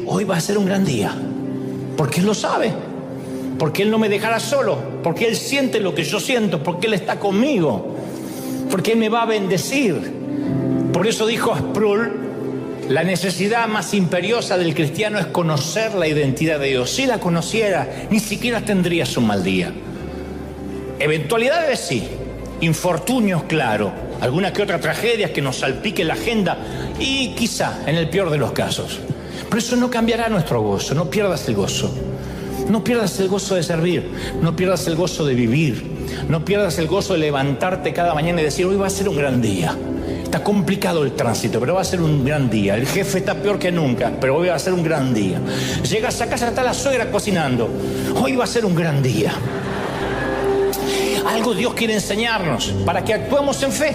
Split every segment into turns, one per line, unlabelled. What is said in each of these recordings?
hoy va a ser un gran día. Porque Él lo sabe. Porque Él no me dejará solo. Porque Él siente lo que yo siento. Porque Él está conmigo. Porque Él me va a bendecir. Por eso dijo Sproul, la necesidad más imperiosa del cristiano es conocer la identidad de Dios. Si la conociera, ni siquiera tendrías un mal día. Eventualidades sí. Infortunios, claro. Alguna que otra tragedia que nos salpique la agenda. Y quizá, en el peor de los casos. Pero eso no cambiará nuestro gozo. No pierdas el gozo. No pierdas el gozo de servir. No pierdas el gozo de vivir. No pierdas el gozo de levantarte cada mañana y decir, hoy va a ser un gran día. Está complicado el tránsito, pero va a ser un gran día. El jefe está peor que nunca, pero hoy va a ser un gran día. Llegas a casa, está la suegra cocinando. Hoy va a ser un gran día. Algo Dios quiere enseñarnos para que actuemos en fe.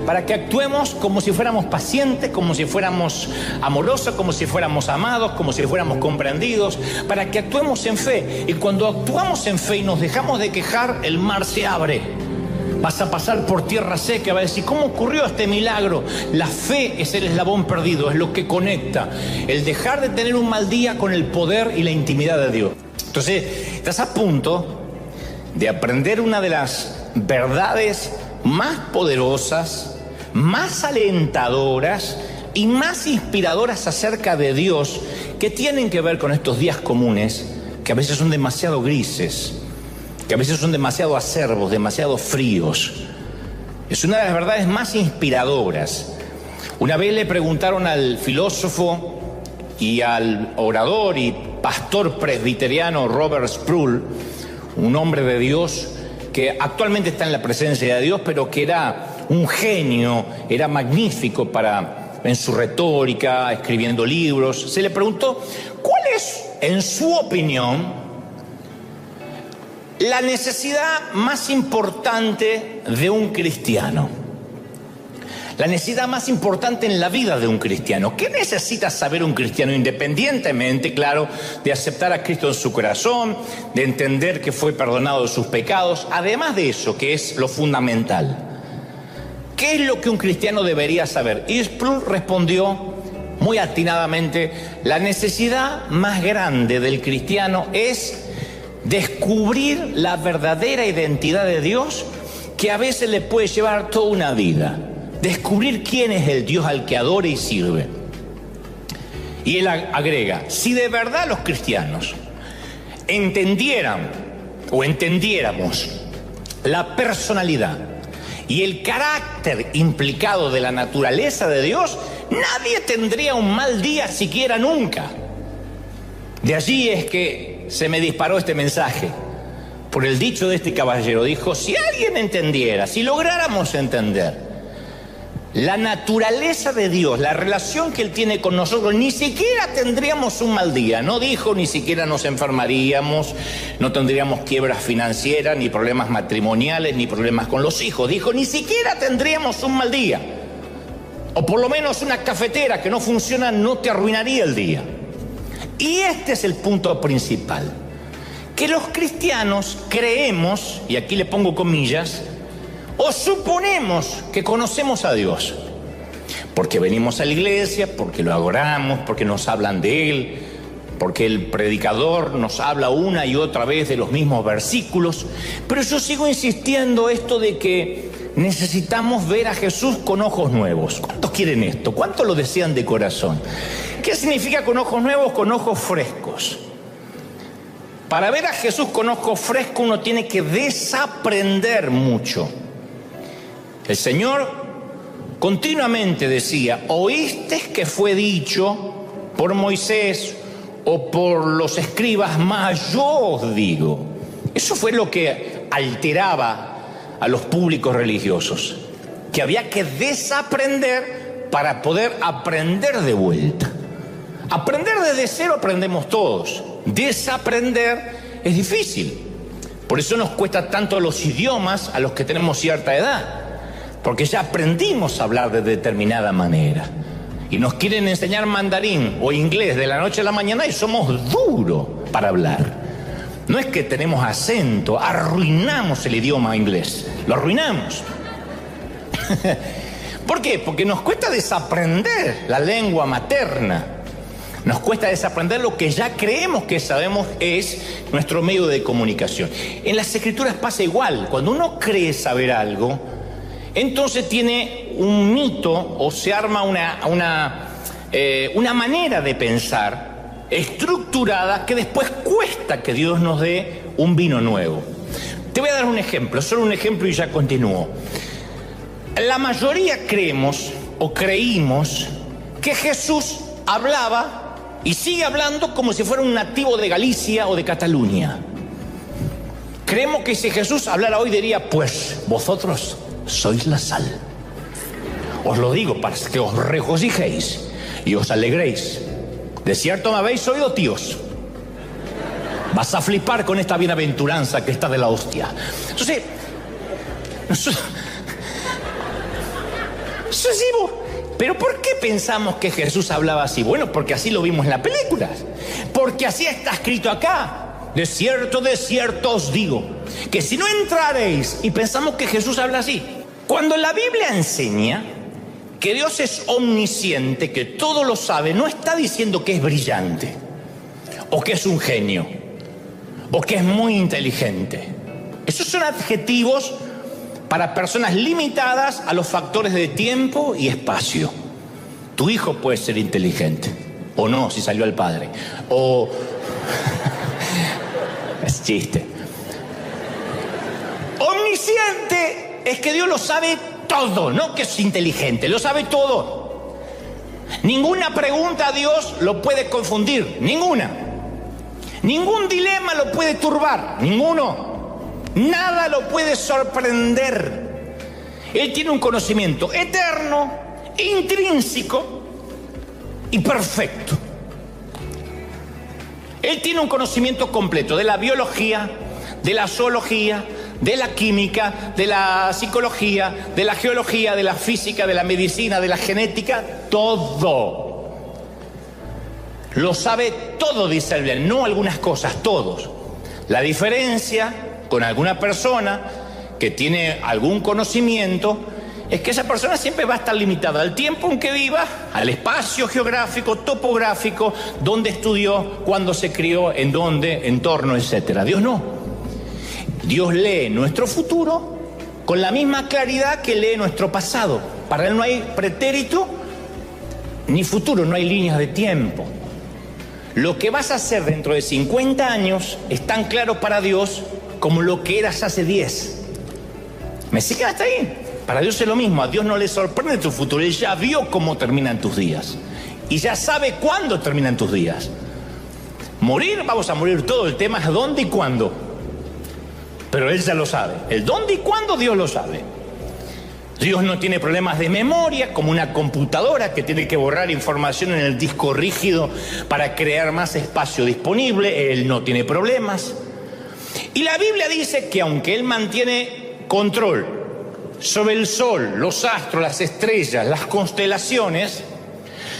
Para que actuemos como si fuéramos pacientes, como si fuéramos amorosos, como si fuéramos amados, como si fuéramos comprendidos, para que actuemos en fe. Y cuando actuamos en fe y nos dejamos de quejar, el mar se abre. Vas a pasar por tierra seca, vas a decir, ¿cómo ocurrió este milagro? La fe es el eslabón perdido, es lo que conecta. El dejar de tener un mal día con el poder y la intimidad de Dios. Entonces, estás a punto de aprender una de las verdades más poderosas, más alentadoras y más inspiradoras acerca de Dios, que tienen que ver con estos días comunes, que a veces son demasiado grises, que a veces son demasiado acerbos, demasiado fríos. Es una de las verdades más inspiradoras. Una vez le preguntaron al filósofo y al orador y pastor presbiteriano Robert Sproul, un hombre de Dios que actualmente está en la presencia de Dios, pero que era un genio, era magnífico en su retórica, escribiendo libros. Se le preguntó, ¿cuál es, en su opinión, la necesidad más importante de un cristiano? La necesidad más importante en la vida de un cristiano. ¿Qué necesita saber un cristiano? Independientemente, claro, de aceptar a Cristo en su corazón, de entender que fue perdonado de sus pecados. Además de eso, que es lo fundamental. ¿Qué es lo que un cristiano debería saber? Y Sproul respondió muy atinadamente, la necesidad más grande del cristiano es descubrir la verdadera identidad de Dios, que a veces le puede llevar toda una vida. Descubrir quién es el Dios al que adora y sirve. Y él agrega, si de verdad los cristianos entendieran o entendiéramos la personalidad y el carácter implicado de la naturaleza de Dios, nadie tendría un mal día siquiera nunca. De allí es que se me disparó este mensaje, por el dicho de este caballero. Dijo, si alguien entendiera, si lográramos entender la naturaleza de Dios, la relación que Él tiene con nosotros, ni siquiera tendríamos un mal día. No dijo ni siquiera nos enfermaríamos, no tendríamos quiebras financieras, ni problemas matrimoniales, ni problemas con los hijos. Dijo, ni siquiera tendríamos un mal día. O por lo menos una cafetera que no funciona no te arruinaría el día. Y este es el punto principal. Que los cristianos creemos, y aquí le pongo comillas, o suponemos que conocemos a Dios, porque venimos a la iglesia, porque lo adoramos, porque nos hablan de Él, porque el predicador nos habla una y otra vez de los mismos versículos. Pero yo sigo insistiendo esto de que necesitamos ver a Jesús con ojos nuevos. ¿Cuántos quieren esto? ¿Cuántos lo desean de corazón? ¿Qué significa con ojos nuevos? Con ojos frescos. Para ver a Jesús con ojos frescos uno tiene que desaprender mucho. El Señor continuamente decía, ¿oíste que fue dicho por Moisés o por los escribas? Mas yo os digo. Eso fue lo que alteraba a los públicos religiosos, que había que desaprender para poder aprender de vuelta. Aprender desde cero aprendemos todos. Desaprender es difícil. Por eso nos cuesta tanto los idiomas a los que tenemos cierta edad. Porque ya aprendimos a hablar de determinada manera. Y nos quieren enseñar mandarín o inglés de la noche a la mañana y somos duros para hablar. No es que tenemos acento, arruinamos el idioma inglés. Lo arruinamos. ¿Por qué? Porque nos cuesta desaprender la lengua materna. Nos cuesta desaprender lo que ya creemos que sabemos es nuestro medio de comunicación. En las Escrituras pasa igual. Cuando uno cree saber algo, entonces tiene un mito o se arma una manera de pensar estructurada que después cuesta que Dios nos dé un vino nuevo. Te voy a dar un ejemplo, solo un ejemplo y ya continúo. La mayoría creemos o creímos que Jesús hablaba y sigue hablando como si fuera un nativo de Galicia o de Cataluña. Creemos que si Jesús hablara hoy diría, pues vosotros sois la sal. Os lo digo para que os regocijéis y os alegréis. De cierto me habéis oído, tíos. Vas a flipar con esta bienaventuranza que está de la hostia. Entonces, nosotros decimos, ¿pero por qué pensamos que Jesús hablaba así? Bueno, porque así lo vimos en las películas. Porque así está escrito acá. De cierto os digo, que si no entraréis, y pensamos que Jesús habla así. Cuando la Biblia enseña que Dios es omnisciente, que todo lo sabe, no está diciendo que es brillante, o que es un genio, o que es muy inteligente. Esos son adjetivos para personas limitadas a los factores de tiempo y espacio. Tu hijo puede ser inteligente, o no, si salió al padre, o... es chiste. Omnisciente es que Dios lo sabe todo, no que es inteligente, lo sabe todo. Ninguna pregunta a Dios lo puede confundir, ninguna. Ningún dilema lo puede turbar, ninguno. Nada lo puede sorprender. Él tiene un conocimiento eterno, intrínseco y perfecto. Él tiene un conocimiento completo de la biología, de la zoología, de la química, de la psicología, de la geología, de la física, de la medicina, de la genética, todo. Lo sabe todo, dice el bien, no algunas cosas, todos. La diferencia con alguna persona que tiene algún conocimiento es que esa persona siempre va a estar limitada al tiempo en que viva, al espacio geográfico, topográfico, dónde estudió, cuándo se crió, en dónde, entorno, etcétera. Dios no. Dios lee nuestro futuro con la misma claridad que lee nuestro pasado. Para Él no hay pretérito ni futuro, no hay líneas de tiempo. Lo que vas a hacer dentro de 50 años es tan claro para Dios como lo que eras hace 10. ¿Me siguen hasta ahí? Para Dios es lo mismo, a Dios no le sorprende tu futuro, Él ya vio cómo terminan tus días. Y ya sabe cuándo terminan tus días. Morir, vamos a morir todo, el tema es dónde y cuándo. Pero Él ya lo sabe, el dónde y cuándo Dios lo sabe. Dios no tiene problemas de memoria, como una computadora que tiene que borrar información en el disco rígido para crear más espacio disponible. Él no tiene problemas. Y la Biblia dice que aunque Él mantiene control sobre el sol, los astros, las estrellas, las constelaciones,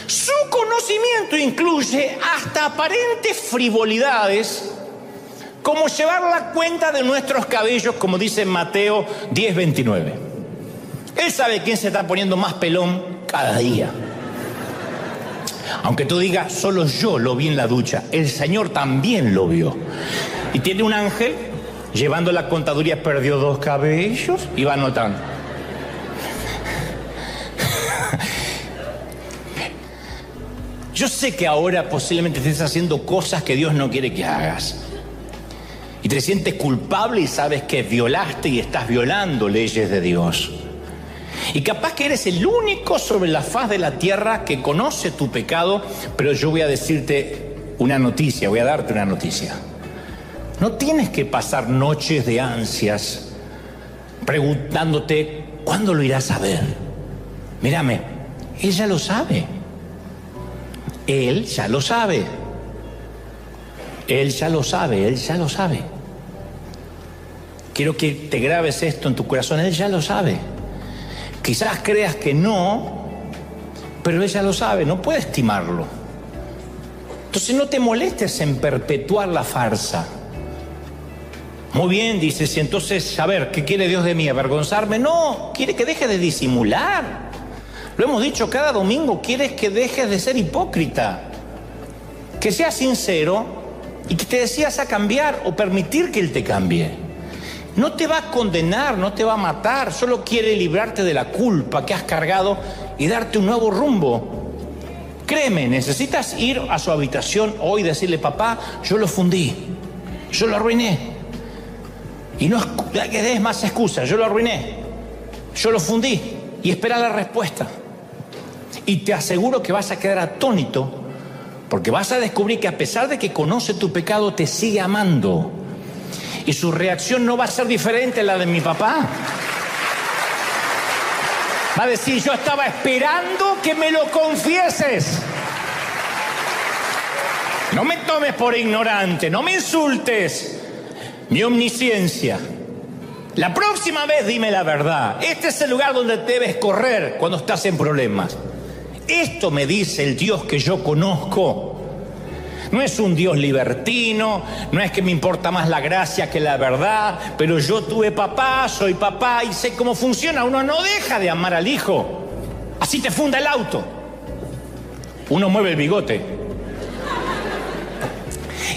su conocimiento incluye hasta aparentes frivolidades, como llevar la cuenta de nuestros cabellos, como dice Mateo 10:29. Él sabe quién se está poniendo más pelón cada día. Aunque tú digas, solo yo lo vi en la ducha, el Señor también lo vio. Y tiene un ángel llevando la contaduría, perdió 2 cabellos y va anotando. Yo sé que ahora posiblemente estés haciendo cosas que Dios no quiere que hagas. Y te sientes culpable y sabes que violaste y estás violando leyes de Dios. Y capaz que eres el único sobre la faz de la tierra que conoce tu pecado, pero yo voy a decirte una noticia, voy a darte una noticia. No tienes que pasar noches de ansias preguntándote ¿cuándo lo irás a ver? Mírame, Él ya lo sabe. Él ya lo sabe. Él ya lo sabe, Él ya lo sabe. Quiero que te grabes esto en tu corazón, Él ya lo sabe. Quizás creas que no, pero Él ya lo sabe, no puede estimarlo. Entonces no te molestes en perpetuar la farsa. Muy bien, dices, y entonces, a ver, ¿qué quiere Dios de mí? ¿Avergonzarme? No, quiere que deje de disimular. Lo hemos dicho cada domingo, quieres que dejes de ser hipócrita. que seas sincero y que te decidas a cambiar o permitir que Él te cambie. No te va a condenar, no te va a matar, solo quiere librarte de la culpa que has cargado y darte un nuevo rumbo. Créeme, necesitas ir a su habitación hoy y decirle: papá, yo lo fundí, yo lo arruiné. Y no des más excusas: yo lo arruiné, yo lo fundí, y espera la respuesta. Y te aseguro que vas a quedar atónito, porque vas a descubrir que a pesar de que conoce tu pecado, te sigue amando. Y su reacción no va a ser diferente a la de mi papá. Va a decir: yo estaba esperando que me lo confieses. No me tomes por ignorante, no me insultes mi omnisciencia. La próxima vez dime la verdad. Este es el lugar donde debes correr cuando estás en problemas. Esto me dice el Dios que yo conozco. No es un Dios libertino, no es que me importa más la gracia que la verdad, pero yo tuve papá, soy papá y sé cómo funciona. Uno no deja de amar al hijo. Así te funda el auto. Uno mueve el bigote.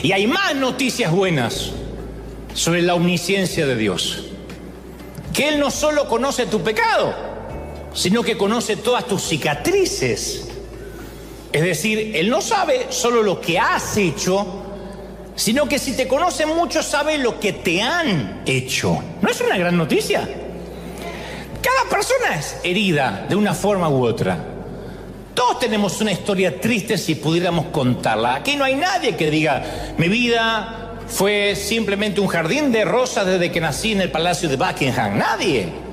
Y hay más noticias buenas sobre la omnisciencia de Dios. Que Él no solo conoce tu pecado, sino que conoce todas tus cicatrices. Es decir, Él no sabe solo lo que has hecho, sino que si te conoce mucho, sabe lo que te han hecho. ¿No es una gran noticia? Cada persona es herida de una forma u otra. Todos tenemos una historia triste si pudiéramos contarla. Aquí no hay nadie que diga: mi vida fue simplemente un jardín de rosas desde que nací en el Palacio de Buckingham. Nadie.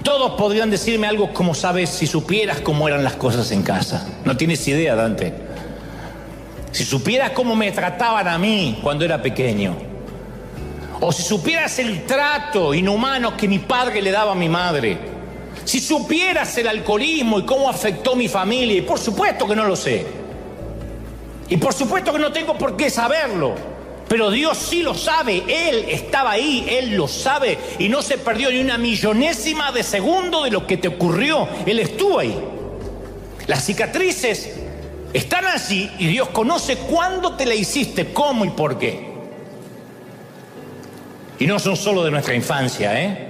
Todos podrían decirme algo como: sabes, si supieras cómo eran las cosas en casa. No tienes idea, Dante. Si supieras cómo me trataban a mí cuando era pequeño. O si supieras el trato inhumano que mi padre le daba a mi madre. Si supieras el alcoholismo y cómo afectó mi familia. Y por supuesto que no lo sé. Y por supuesto que no tengo por qué saberlo. Pero Dios sí lo sabe, Él estaba ahí, Él lo sabe y no se perdió ni una millonésima de segundo de lo que te ocurrió. Él estuvo ahí. Las cicatrices están allí y Dios conoce cuándo te la hiciste, cómo y por qué. Y no son solo de nuestra infancia,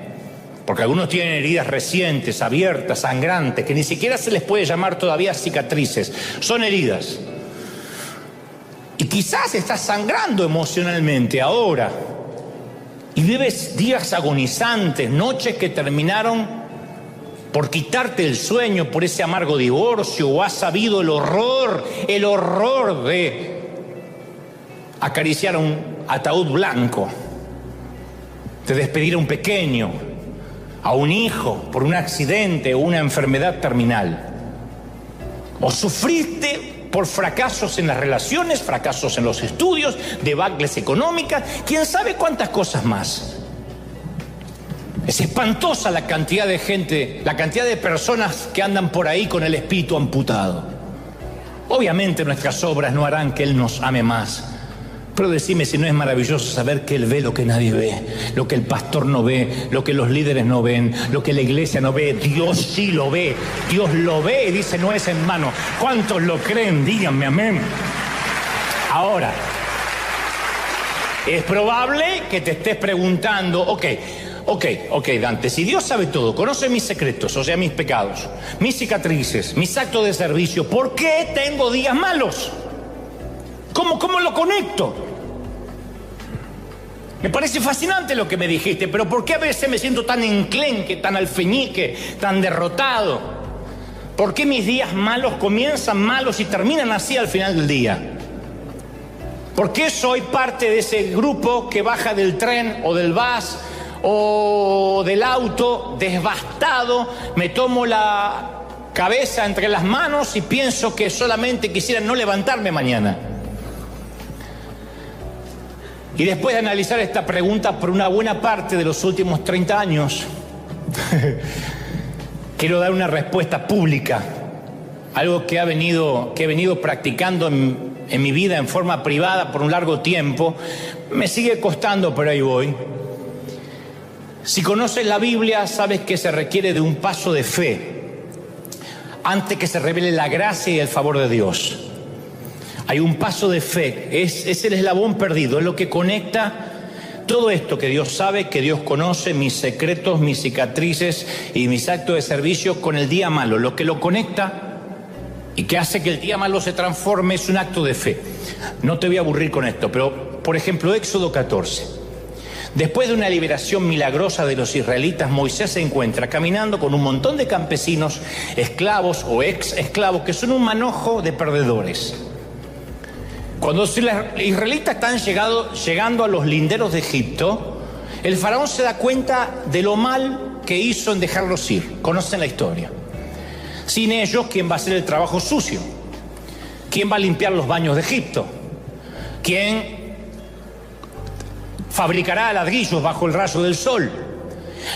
porque algunos tienen heridas recientes, abiertas, sangrantes, que ni siquiera se les puede llamar todavía cicatrices, son heridas. Y quizás estás sangrando emocionalmente ahora y vives días agonizantes, noches que terminaron por quitarte el sueño por ese amargo divorcio, o has sabido el horror de acariciar un ataúd blanco, de despedir a un pequeño, a un hijo por un accidente o una enfermedad terminal. O sufriste por fracasos en las relaciones, fracasos en los estudios, debacles económicas, quién sabe cuántas cosas más. Es espantosa la cantidad de gente, la cantidad de personas que andan por ahí con el espíritu amputado. Obviamente nuestras obras no harán que Él nos ame más. Pero decime si no es maravilloso saber que Él ve lo que nadie ve, lo que el pastor no ve, lo que los líderes no ven, lo que la iglesia no ve. Dios sí lo ve, Dios lo ve y dice: no es en vano. ¿Cuántos lo creen? Díganme amén. Ahora, es probable que te estés preguntando: ok, Dante, si Dios sabe todo, conoce mis secretos, o sea, mis pecados, mis cicatrices, mis actos de servicio, ¿por qué tengo días malos? ¿Cómo lo conecto? Me parece fascinante lo que me dijiste, pero ¿por qué a veces me siento tan enclenque, tan alfeñique, tan derrotado? ¿Por qué mis días malos comienzan malos y terminan así al final del día? ¿Por qué soy parte de ese grupo que baja del tren o del bus o del auto devastado, me tomo la cabeza entre las manos y pienso que solamente quisiera no levantarme mañana? Y después de analizar esta pregunta por una buena parte de los últimos 30 años, quiero dar una respuesta pública, algo que he venido practicando en mi vida en forma privada por un largo tiempo. Me sigue costando, pero ahí voy. Si conoces la Biblia, sabes que se requiere de un paso de fe antes que se revele la gracia y el favor de Dios. hay un paso de fe, es el eslabón perdido, es lo que conecta todo esto que Dios sabe, que Dios conoce, mis secretos, mis cicatrices y mis actos de servicio con el día malo. Lo que lo conecta y que hace que el día malo se transforme es un acto de fe. No te voy a aburrir con esto, pero por ejemplo, Éxodo 14. Después de una liberación milagrosa de los israelitas, Moisés se encuentra caminando con un montón de campesinos, esclavos o ex esclavos, que son un manojo de perdedores. Cuando los israelitas están llegando a los linderos de Egipto, el faraón se da cuenta de lo mal que hizo en dejarlos ir. Conocen la historia. Sin ellos, ¿quién va a hacer el trabajo sucio? ¿Quién va a limpiar los baños de Egipto? ¿Quién fabricará ladrillos bajo el rayo del sol?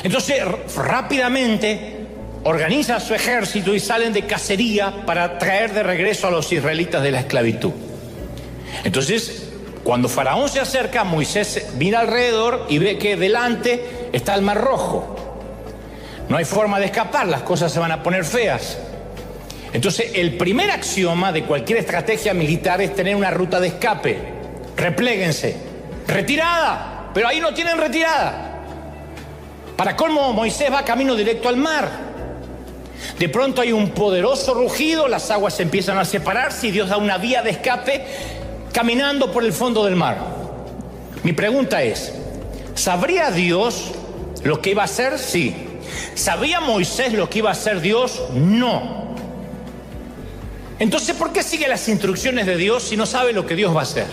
Entonces, rápidamente organiza su ejército y salen de cacería para traer de regreso a los israelitas de la esclavitud. Entonces, cuando Faraón se acerca, Moisés mira alrededor y ve que delante está el Mar Rojo. No hay forma de escapar, las cosas se van a poner feas. Entonces, el primer axioma de cualquier estrategia militar es tener una ruta de escape. Repléguense. Retirada. Pero ahí no tienen retirada. Para colmo, Moisés va camino directo al mar. De pronto hay un poderoso rugido, las aguas se empiezan a separarse y Dios da una vía de escape caminando por el fondo del mar. Mi pregunta es, ¿sabría Dios lo que iba a hacer? Sí. ¿Sabía Moisés lo que iba a hacer Dios? No. Entonces, ¿por qué sigue las instrucciones de Dios si no sabe lo que Dios va a hacer?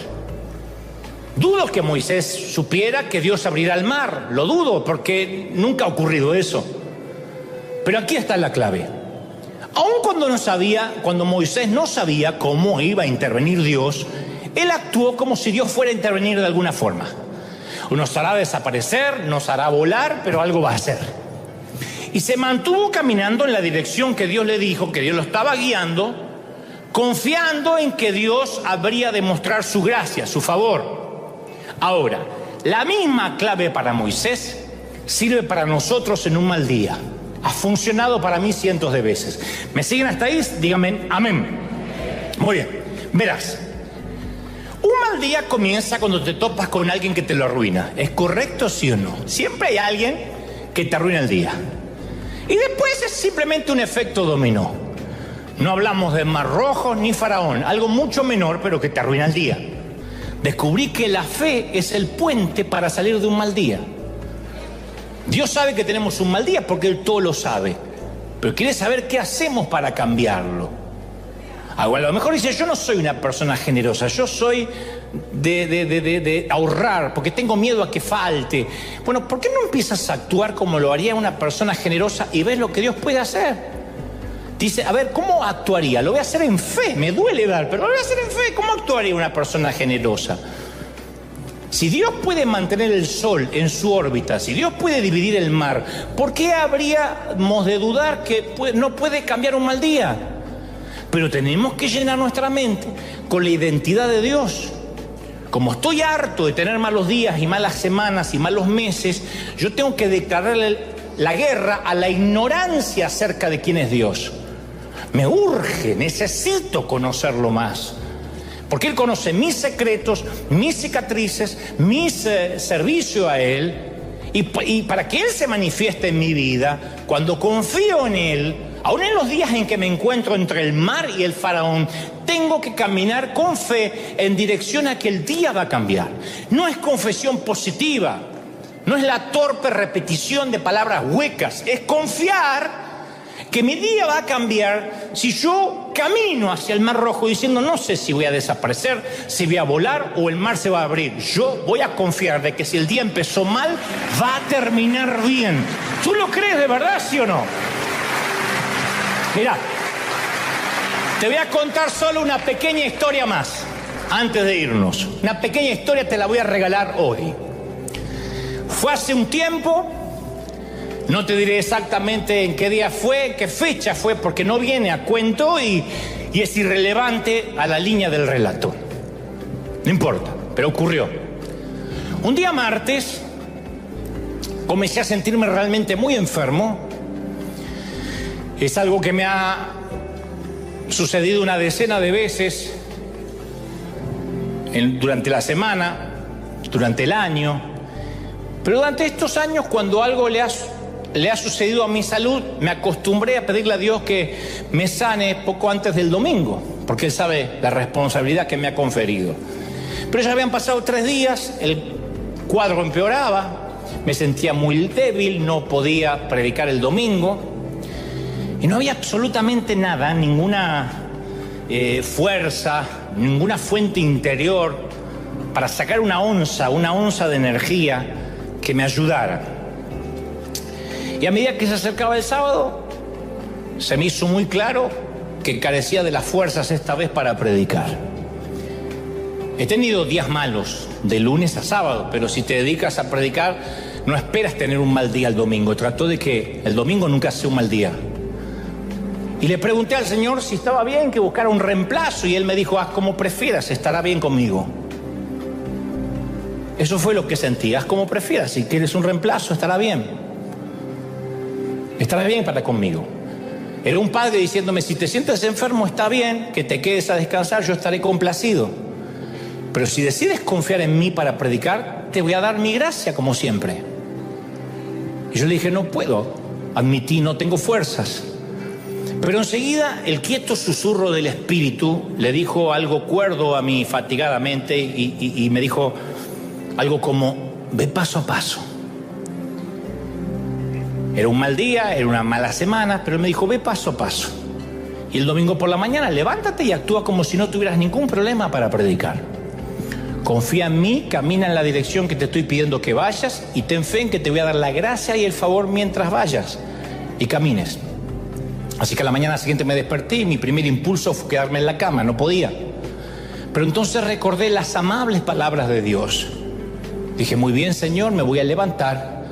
Dudo que Moisés supiera que Dios abrirá el mar. Lo dudo porque nunca ha ocurrido eso. Pero aquí está la clave. Aun cuando Moisés no sabía cómo iba a intervenir Dios, él actuó como si Dios fuera a intervenir de alguna forma. Nos hará desaparecer, nos hará volar, pero algo va a hacer. Y se mantuvo caminando en la dirección que Dios le dijo, que Dios lo estaba guiando, confiando en que Dios habría de mostrar su gracia, su favor. Ahora, la misma clave para Moisés sirve para nosotros en un mal día. Ha funcionado para mí cientos de veces. ¿Me siguen hasta ahí? Díganme amén. Muy bien, verás. Un mal día comienza cuando te topas con alguien que te lo arruina. ¿Es correcto, sí o no? Siempre hay alguien que te arruina el día. Y después es simplemente un efecto dominó. No hablamos de Mar Rojo ni Faraón, algo mucho menor, pero que te arruina el día. Descubrí que la fe es el puente para salir de un mal día. Dios sabe que tenemos un mal día porque Él todo lo sabe, pero quiere saber qué hacemos para cambiarlo. A lo mejor dice, yo no soy una persona generosa, yo soy de ahorrar porque tengo miedo a que falte. Bueno, ¿por qué no empiezas a actuar como lo haría una persona generosa y ves lo que Dios puede hacer? Dice, a ver, ¿cómo actuaría? Lo voy a hacer en fe, me duele dar, pero lo voy a hacer en fe. ¿Cómo actuaría una persona generosa? Si Dios puede mantener el sol en su órbita, si Dios puede dividir el mar, ¿por qué habríamos de dudar que no puede cambiar un mal día? Pero tenemos que llenar nuestra mente con la identidad de Dios. Como estoy harto de tener malos días y malas semanas y malos meses, yo tengo que declararle la guerra a la ignorancia acerca de quién es Dios. Me urge, necesito conocerlo más. Porque Él conoce mis secretos, mis cicatrices, mi servicio a Él. Y para que Él se manifieste en mi vida, cuando confío en Él, aún en los días en que me encuentro entre el mar y el faraón, tengo que caminar con fe en dirección a que el día va a cambiar. No es confesión positiva, no es la torpe repetición de palabras huecas, es confiar que mi día va a cambiar si yo camino hacia el Mar Rojo diciendo, no sé si voy a desaparecer, si voy a volar o el mar se va a abrir. Yo voy a confiar de que si el día empezó mal, va a terminar bien. ¿Tú lo crees de verdad, sí o no? Mira, te voy a contar solo una pequeña historia más antes de irnos. Una pequeña historia te la voy a regalar hoy. Fue hace un tiempo, no te diré exactamente en qué día fue, en qué fecha fue, porque no viene a cuento y es irrelevante a la línea del relato. No importa, pero ocurrió. Un día martes comencé a sentirme realmente muy enfermo. Es algo que me ha sucedido una decena de veces durante la semana, durante el año. Pero durante estos años, cuando algo le ha sucedido a mi salud, me acostumbré a pedirle a Dios que me sane poco antes del domingo, porque Él sabe la responsabilidad que me ha conferido. Pero ya habían pasado 3 días, el cuadro empeoraba, me sentía muy débil, no podía predicar el domingo y no había absolutamente nada, ninguna fuerza, ninguna fuente interior para sacar una onza de energía que me ayudara. Y a medida que se acercaba el sábado, se me hizo muy claro que carecía de las fuerzas esta vez para predicar. He tenido días malos, de lunes a sábado, pero si te dedicas a predicar, no esperas tener un mal día el domingo. Trato de que el domingo nunca sea un mal día. Y le pregunté al Señor si estaba bien que buscara un reemplazo, y Él me dijo: haz como prefieras, estará bien conmigo. Eso fue lo que sentí: haz como prefieras, si quieres un reemplazo, estará bien. Estará bien para conmigo. Era un padre diciéndome: si te sientes enfermo, está bien que te quedes a descansar, yo estaré complacido. Pero si decides confiar en mí para predicar, te voy a dar mi gracia como siempre. Y yo le dije: no puedo, admití, no tengo fuerzas. Pero enseguida el quieto susurro del Espíritu le dijo algo cuerdo a mi fatigada mente y me dijo algo como: ve paso a paso. Era un mal día, era una mala semana, pero él me dijo: ve paso a paso. Y el domingo por la mañana, levántate y actúa como si no tuvieras ningún problema para predicar. Confía en mí, camina en la dirección que te estoy pidiendo que vayas y ten fe en que te voy a dar la gracia y el favor mientras vayas y camines. Así que a la mañana siguiente me desperté y mi primer impulso fue quedarme en la cama, no podía. Pero entonces recordé las amables palabras de Dios. Dije: muy bien, Señor, me voy a levantar,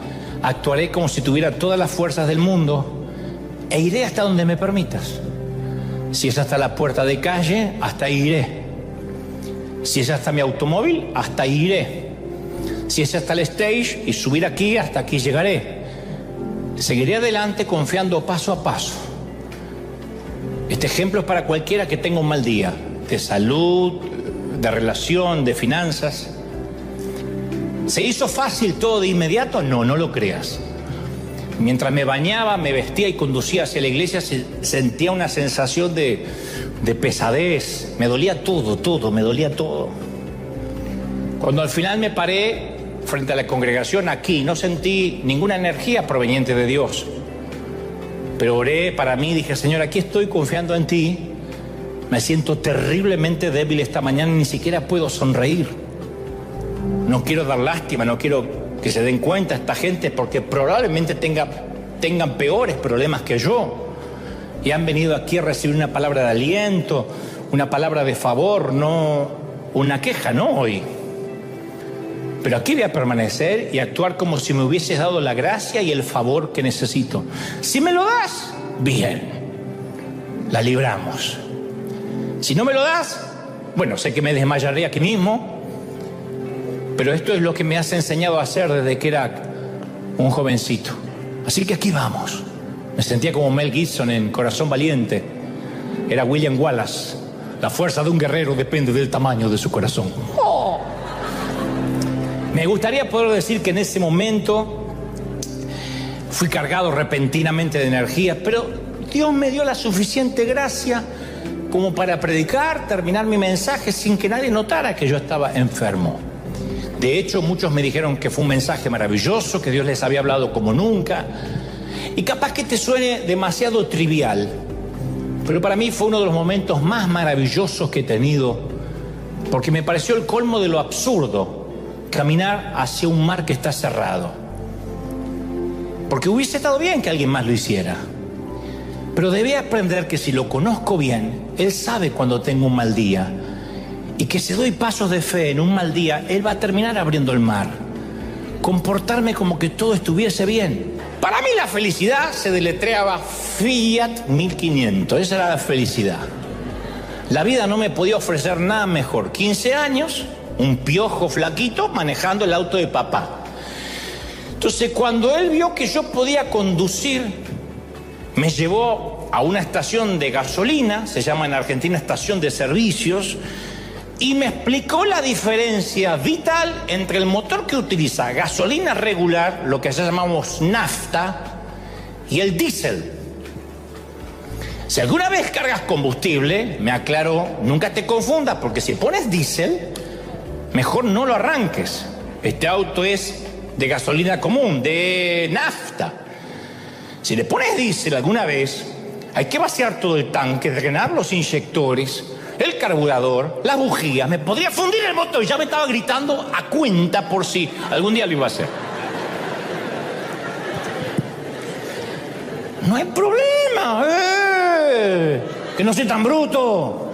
actuaré como si tuviera todas las fuerzas del mundo e iré hasta donde me permitas. Si es hasta la puerta de calle, hasta ahí iré. Si es hasta mi automóvil, hasta ahí iré. Si es hasta el stage y subir aquí, hasta aquí llegaré. Seguiré adelante confiando paso a paso. Este ejemplo es para cualquiera que tenga un mal día, de salud, de relación, de finanzas. ¿Se hizo fácil todo de inmediato? No, no lo creas. Mientras me bañaba, me vestía y conducía hacia la iglesia, sentía una sensación de pesadez. Me dolía todo, me dolía todo. Cuando al final me paré frente a la congregación aquí, no sentí ninguna energía proveniente de Dios. Pero oré para mí, dije: Señor, aquí estoy confiando en ti. Me siento terriblemente débil esta mañana, ni siquiera puedo sonreír. No quiero dar lástima, no quiero que se den cuenta esta gente, porque probablemente tengan peores problemas que yo. Y han venido aquí a recibir una palabra de aliento, una palabra de favor, no una queja, no hoy. Pero aquí voy a permanecer y actuar como si me hubieses dado la gracia y el favor que necesito. Si me lo das, bien, la libramos. Si no me lo das, bueno, sé que me desmayaré aquí mismo, pero esto es lo que me has enseñado a hacer desde que era un jovencito. Así que aquí vamos. Me sentía como Mel Gibson en Corazón Valiente. Era William Wallace. La fuerza de un guerrero depende del tamaño de su corazón. ¡Oh! Me gustaría poder decir que en ese momento fui cargado repentinamente de energía, pero Dios me dio la suficiente gracia como para predicar, terminar mi mensaje sin que nadie notara que yo estaba enfermo. De hecho, muchos me dijeron que fue un mensaje maravilloso, que Dios les había hablado como nunca. Y capaz que te suene demasiado trivial, pero para mí fue uno de los momentos más maravillosos que he tenido, porque me pareció el colmo de lo absurdo caminar hacia un mar que está cerrado. Porque hubiese estado bien que alguien más lo hiciera, pero debí aprender que si lo conozco bien, Él sabe cuando tengo un mal día, y que si doy pasos de fe en un mal día, Él va a terminar abriendo el mar. Comportarme como que todo estuviese bien. Para mí la felicidad se deletreaba Fiat 1500, esa era la felicidad. La vida no me podía ofrecer nada mejor. 15 años, un piojo flaquito manejando el auto de papá. Entonces, cuando él vio que yo podía conducir, me llevó a una estación de gasolina, se llama en Argentina estación de servicios, y me explicó la diferencia vital entre el motor que utiliza gasolina regular, lo que allá llamamos nafta, y el diésel. Si alguna vez cargas combustible, me aclaró, nunca te confundas, porque si pones diésel, mejor no lo arranques. Este auto es de gasolina común, de nafta. Si le pones diésel alguna vez, hay que vaciar todo el tanque, drenar los inyectores, el carburador, las bujías. Me podría fundir el motor y ya me estaba gritando a cuenta por si algún día lo iba a hacer. No hay problema, que no soy tan bruto.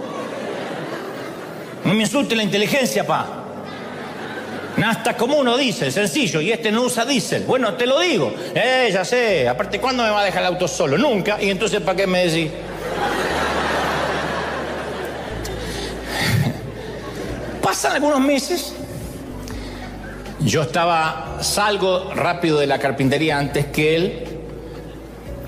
No me insulte la inteligencia, pa. Nafta común o diésel, sencillo, y este no usa diésel. Bueno, te lo digo. Ya sé. Aparte, ¿cuándo me va a dejar el auto solo? Nunca. Y entonces, ¿para qué me decís? Pasan algunos meses. Yo salgo rápido de la carpintería antes que él.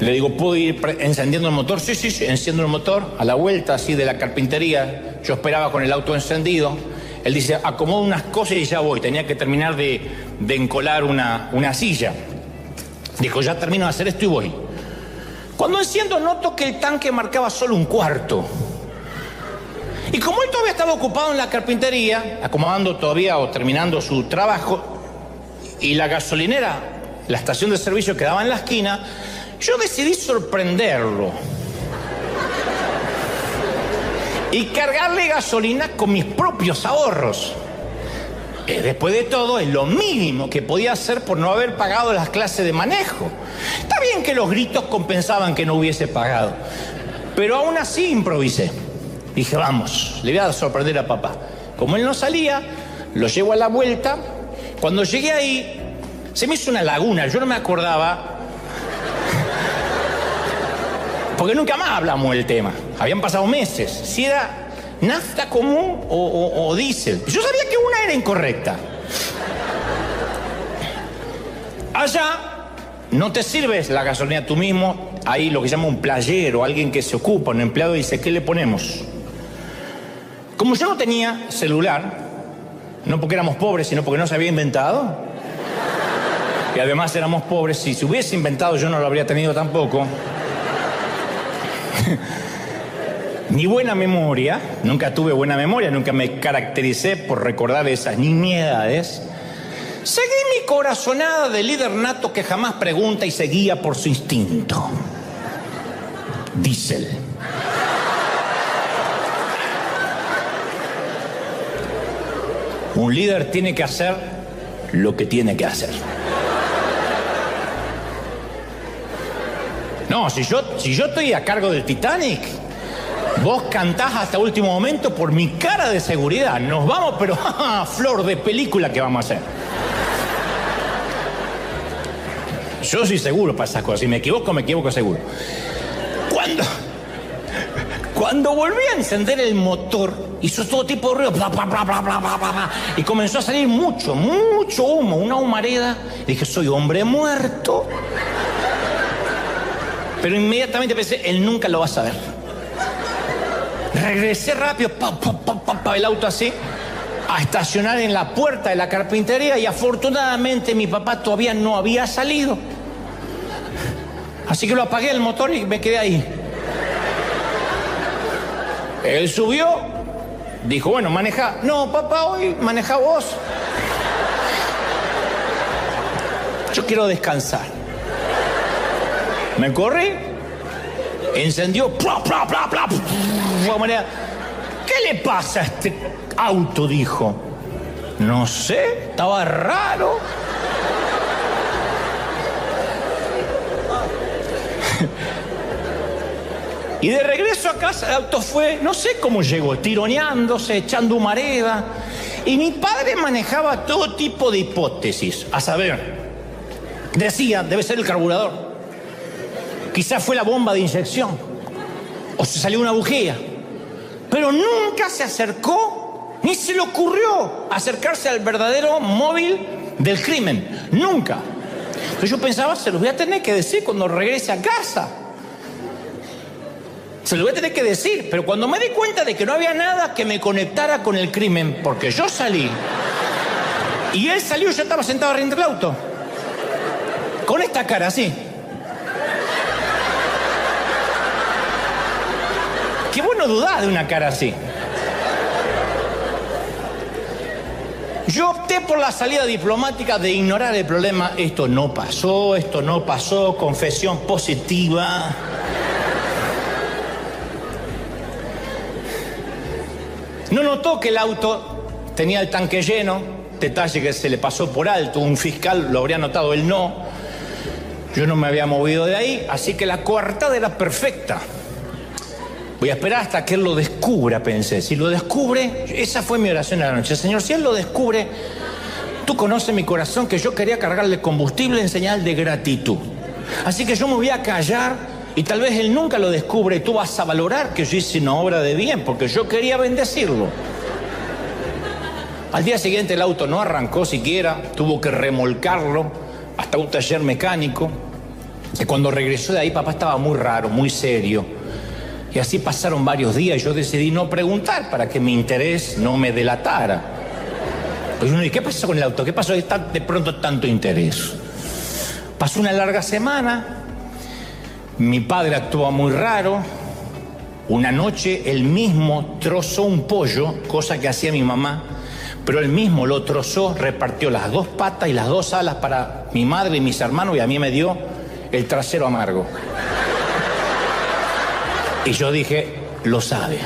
Le digo, ¿puedo ir encendiendo el motor? Sí, enciendo el motor. A la vuelta así de la carpintería, yo esperaba con el auto encendido. Él dice, acomodo unas cosas y ya voy. Tenía que terminar de encolar una silla. Dijo, ya termino de hacer esto y voy. Cuando enciendo noto que el tanque marcaba solo un cuarto. Y como él todavía estaba ocupado en la carpintería, acomodando todavía o terminando su trabajo, y la gasolinera, la estación de servicio quedaba en la esquina, yo decidí sorprenderlo y cargarle gasolina con mis propios ahorros. Después de todo, es lo mínimo que podía hacer por no haber pagado las clases de manejo. Está bien que los gritos compensaban que no hubiese pagado, pero aún así improvisé. Dije, vamos, le voy a sorprender a papá. Como él no salía, lo llevo a la vuelta. Cuando llegué ahí, se me hizo una laguna. Yo no me acordaba, porque nunca más hablamos del tema. Habían pasado meses. Si era nafta común o diésel. Yo sabía que una era incorrecta. Allá no te sirves la gasolina tú mismo. Hay lo que se llama un playero, alguien que se ocupa, un empleado, dice, ¿qué le ponemos? Como yo no tenía celular, no porque éramos pobres, sino porque no se había inventado, y además éramos pobres, si se hubiese inventado yo no lo habría tenido tampoco, ni buena memoria, nunca tuve buena memoria, nunca me caractericé por recordar esas nimiedades. Seguí mi corazonada de líder nato que jamás pregunta y se guía por su instinto. Diésel. Un líder tiene que hacer lo que tiene que hacer. No, si yo estoy a cargo del Titanic, vos cantás hasta último momento por mi cara de seguridad. Nos vamos, pero flor de película que vamos a hacer. Yo soy seguro para esas cosas. Si me equivoco seguro. Cuando volví a encender el motor, hizo todo tipo de ruido, bla, bla, bla, bla, bla, bla, bla, y comenzó a salir mucho humo, una humareda. Dije, soy hombre muerto. Pero inmediatamente pensé, él nunca lo va a saber. Regresé rápido, el auto así, a estacionar en la puerta de la carpintería, y afortunadamente mi papá todavía no había salido. Así que lo apagué el motor y me quedé ahí. Él subió, dijo, bueno, maneja. No, papá, hoy maneja vos. Yo quiero descansar. Me corrí, encendió, ¿qué le pasa a este auto? Dijo. No sé, estaba raro. Y de regreso a casa el auto fue, no sé cómo llegó, tironeándose, echando humareda. Y mi padre manejaba todo tipo de hipótesis. A saber, decía, debe ser el carburador. Quizás fue la bomba de inyección. O se salió una bujía. Pero nunca se acercó, ni se le ocurrió acercarse al verdadero móvil del crimen. Nunca. Entonces yo pensaba, se los voy a tener que decir cuando regrese a casa. Se lo voy a tener que decir, pero cuando me di cuenta de que no había nada que me conectara con el crimen, porque yo salí y él salió, yo estaba sentado arriba del auto, con esta cara así. Que vos no dudás de una cara así. Yo opté por la salida diplomática de ignorar el problema. Esto no pasó, confesión positiva. No notó que el auto tenía el tanque lleno, detalle que se le pasó por alto, un fiscal lo habría notado, él no. Yo no me había movido de ahí, así que la coartada era perfecta. Voy a esperar hasta que él lo descubra, pensé. Si lo descubre, esa fue mi oración a la noche. Señor, si él lo descubre, tú conoces mi corazón, que yo quería cargarle combustible en señal de gratitud. Así que yo me voy a callar y tal vez él nunca lo descubre y tú vas a valorar que yo hice una obra de bien, porque yo quería bendecirlo. Al día siguiente el auto no arrancó siquiera, tuvo que remolcarlo hasta un taller mecánico. Y cuando regresó de ahí, papá estaba muy raro, muy serio. Y así pasaron varios días y yo decidí no preguntar para que mi interés no me delatara. Pues uno, ¿y qué pasó con el auto? ¿Qué pasó de pronto tanto interés? Pasó una larga semana, mi padre actuaba muy raro. Una noche él mismo trozó un pollo, cosa que hacía mi mamá, pero él mismo lo trozó, repartió las 2 patas y las 2 alas para mi madre y mis hermanos y a mí me dio el trasero amargo. Y yo dije, lo sabe.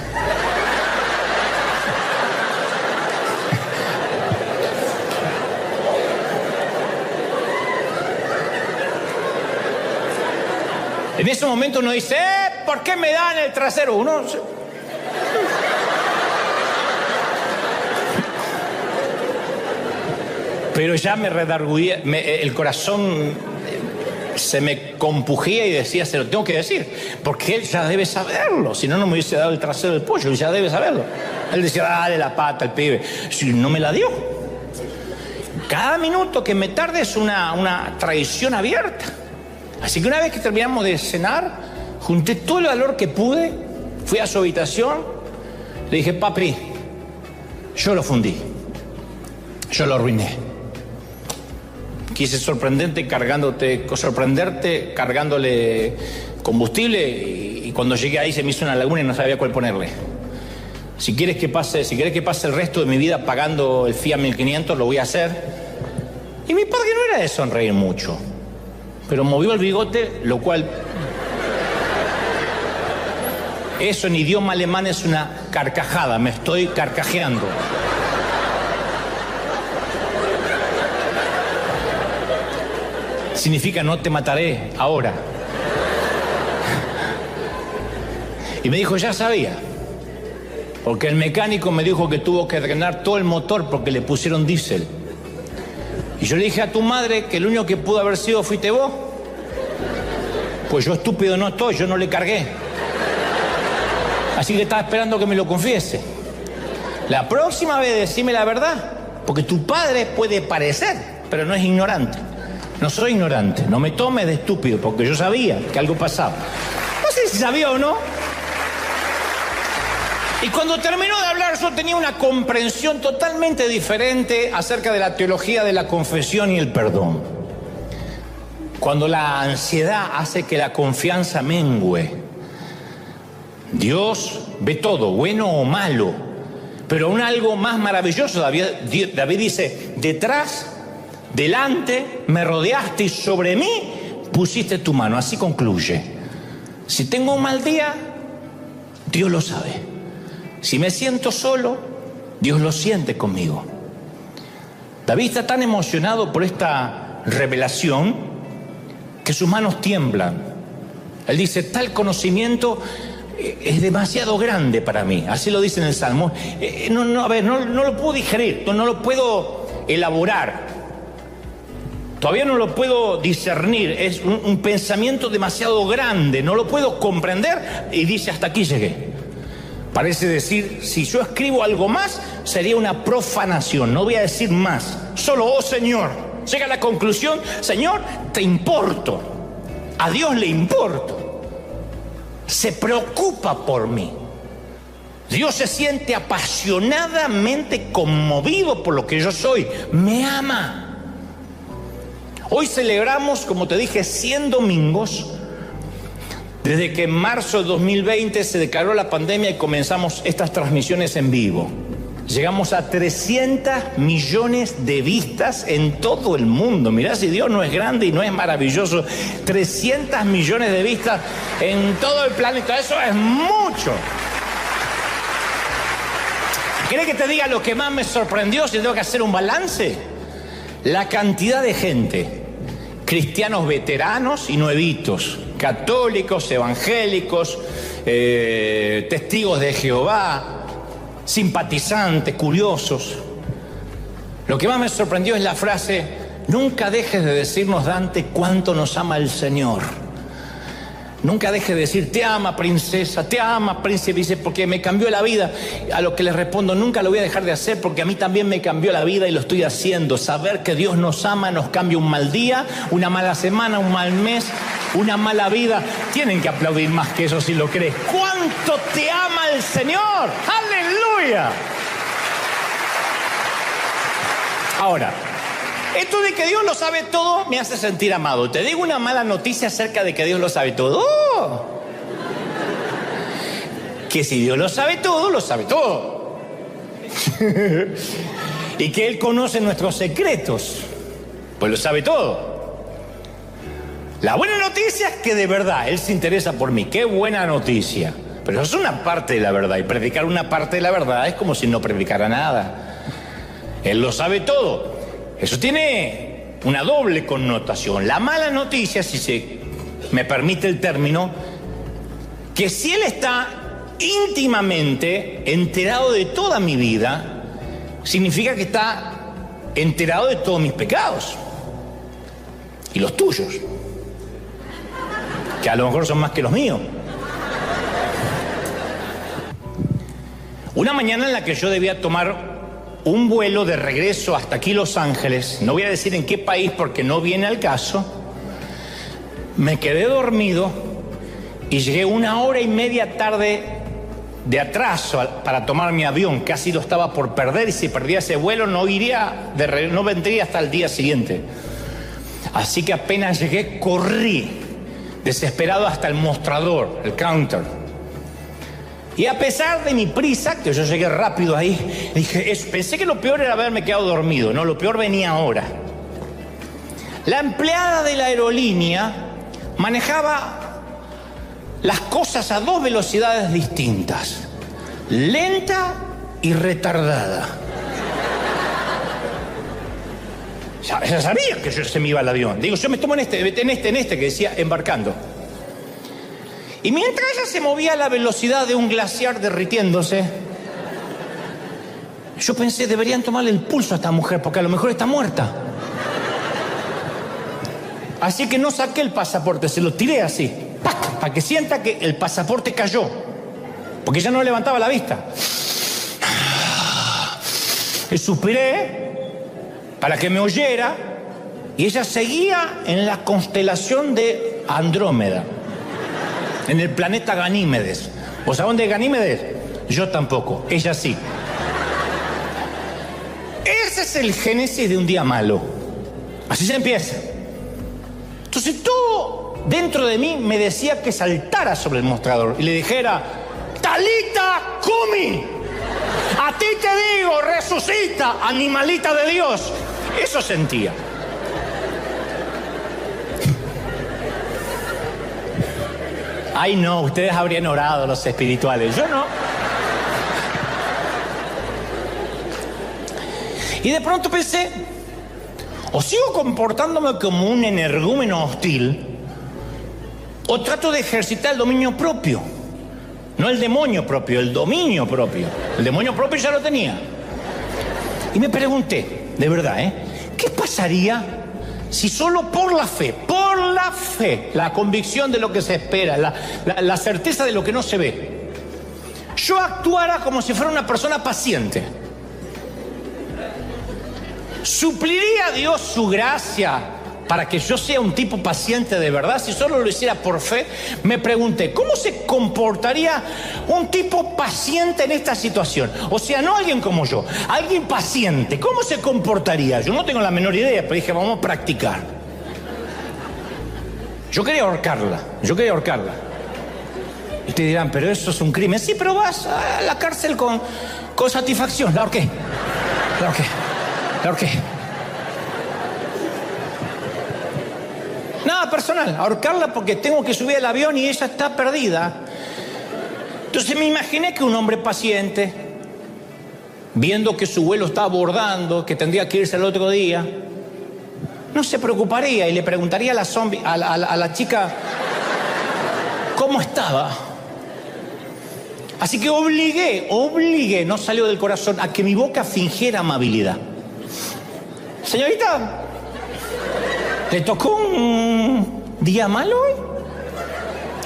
En ese momento uno dice, ¿por qué me dan el trasero? Uno... Pero ya me redarguía, el corazón se me compugía y decía, se lo tengo que decir, porque él ya debe saberlo, si no, no me hubiese dado el trasero del pollo, él ya debe saberlo. Él decía, dale la pata al pibe, si no me la dio. Cada minuto que me tarde es una traición abierta. Así que una vez que terminamos de cenar, junté todo el valor que pude, fui a su habitación, le dije, papi, yo lo fundí, yo lo arruiné. Quise sorprenderte cargándole combustible y cuando llegué ahí se me hizo una laguna y no sabía cuál ponerle. Si quieres que pase el resto de mi vida pagando el Fiat 1500, lo voy a hacer. Y mi padre no era de sonreír mucho, pero movió el bigote, lo cual... Eso en idioma alemán es una carcajada, me estoy carcajeando. Significa no te mataré ahora. Y me dijo, ya sabía. Porque el mecánico me dijo que tuvo que drenar todo el motor porque le pusieron diésel. Y yo le dije a tu madre que el único que pudo haber sido fuiste vos. Pues yo estúpido no estoy, yo no le cargué. Así que estaba esperando que me lo confiese. La próxima vez decime la verdad. Porque tu padre puede parecer, pero no es ignorante. No soy ignorante, no me tomes de estúpido, porque yo sabía que algo pasaba. No sé si sabía o no. Y cuando terminó de hablar, yo tenía una comprensión totalmente diferente acerca de la teología de la confesión y el perdón. Cuando la ansiedad hace que la confianza mengüe, Dios ve todo, bueno o malo, pero aún algo más maravilloso. David dice, delante me rodeaste y sobre mí pusiste tu mano. Así concluye. Si tengo un mal día, Dios lo sabe. Si me siento solo, Dios lo siente conmigo. David está tan emocionado por esta revelación que sus manos tiemblan. Él dice, tal conocimiento es demasiado grande para mí. Así lo dice en el Salmo. No lo puedo digerir, no lo puedo elaborar. Todavía no lo puedo discernir, es un pensamiento demasiado grande, no lo puedo comprender y dice, hasta aquí llegué. Parece decir, si yo escribo algo más, sería una profanación, no voy a decir más, solo, oh Señor. Llega a la conclusión, Señor, te importo, a Dios le importo. se preocupa por mí. Dios se siente apasionadamente conmovido por lo que yo soy. Me ama. Hoy celebramos, como te dije, 100 domingos desde que en marzo de 2020 se declaró la pandemia y comenzamos estas transmisiones en vivo. Llegamos a 300 millones de vistas en todo el mundo. Mirá si Dios no es grande y no es maravilloso. 300 millones de vistas en todo el planeta. Eso es mucho. ¿Querés que te diga lo que más me sorprendió si tengo que hacer un balance? La cantidad de gente, cristianos veteranos y nuevitos, católicos, evangélicos, testigos de Jehová, simpatizantes, curiosos. Lo que más me sorprendió es la frase: nunca dejes de decirnos, Dante, cuánto nos ama el Señor. Nunca dejes de decir, te ama princesa, te ama príncipe. Dice, porque me cambió la vida. A lo que le respondo, nunca lo voy a dejar de hacer porque a mí también me cambió la vida y lo estoy haciendo. Saber que Dios nos ama nos cambia un mal día, una mala semana, un mal mes, una mala vida. Tienen que aplaudir más que eso si lo crees. ¿Cuánto te ama el Señor? ¡Aleluya! Ahora, esto de que Dios lo sabe todo me hace sentir amado. Te digo una mala noticia acerca de que Dios lo sabe todo. Que si Dios lo sabe todo, lo sabe todo. Y que Él conoce nuestros secretos, pues lo sabe todo. La buena noticia es que de verdad Él se interesa por mí. ¡Qué buena noticia! Pero eso es una parte de la verdad. Y predicar una parte de la verdad es como si no predicara nada. Él lo sabe todo. Eso tiene una doble connotación. La mala noticia, si se me permite el término, que si Él está íntimamente enterado de toda mi vida, significa que está enterado de todos mis pecados y los tuyos, que a lo mejor son más que los míos. Una mañana en la que yo debía tomar un vuelo de regreso hasta aquí Los Ángeles, no voy a decir en qué país porque no viene al caso, me quedé dormido y llegué 1 hora y media tarde de atraso para tomar mi avión. Casi lo estaba por perder y si perdía ese vuelo no vendría hasta el día siguiente. Así que apenas llegué, corrí desesperado hasta el mostrador, el counter. Y a pesar de mi prisa, que yo llegué rápido ahí, pensé que lo peor era haberme quedado dormido. No, lo peor venía ahora. La empleada de la aerolínea manejaba las cosas a 2 velocidades distintas: lenta y retardada. Ella sabía que yo se me iba al avión. Digo, yo me tomo en este que decía embarcando. Y mientras ella se movía a la velocidad de un glaciar derritiéndose, yo pensé, deberían tomarle el pulso a esta mujer porque a lo mejor está muerta. Así que no saqué el pasaporte, se lo tiré así, ¡pac!, para que sienta que el pasaporte cayó, porque ella no levantaba la vista. Y suspiré para que me oyera y ella seguía en la constelación de Andrómeda, en el planeta Ganímedes. ¿Vos sabés dónde es Ganímedes? Yo tampoco, ella sí. Ese es el génesis de un día malo. Así se empieza. Entonces todo dentro de mí me decía que saltara sobre el mostrador y le dijera: Talita Cumi, a ti te digo, resucita, animalita de Dios. Eso sentía. Ay, no, ustedes habrían orado, los espirituales. Yo no. Y de pronto pensé, o sigo comportándome como un energúmeno hostil, o trato de ejercitar el dominio propio. No el demonio propio, el dominio propio. El demonio propio ya lo tenía. Y me pregunté, de verdad, ¿qué pasaría si solo por la fe, la convicción de lo que se espera, la certeza de lo que no se ve, yo actuara como si fuera una persona paciente? ¿Supliría a Dios su gracia para que yo sea un tipo paciente de verdad, si solo lo hiciera por fe, me pregunté, ¿cómo se comportaría un tipo paciente en esta situación? O sea, no alguien como yo, alguien paciente, ¿cómo se comportaría? Yo no tengo la menor idea, pero dije, vamos a practicar. Yo quería ahorcarla. Y ustedes dirán, pero eso es un crimen. Sí, pero vas a la cárcel con satisfacción. La ahorqué. Nada personal, ahorcarla porque tengo que subir al avión y ella está perdida. Entonces me imaginé que un hombre paciente, viendo que su vuelo está abordando, que tendría que irse el otro día, no se preocuparía y le preguntaría a la chica cómo estaba. Así que obligué, no salió del corazón, a que mi boca fingiera amabilidad. Señorita, ¿le tocó un día malo hoy?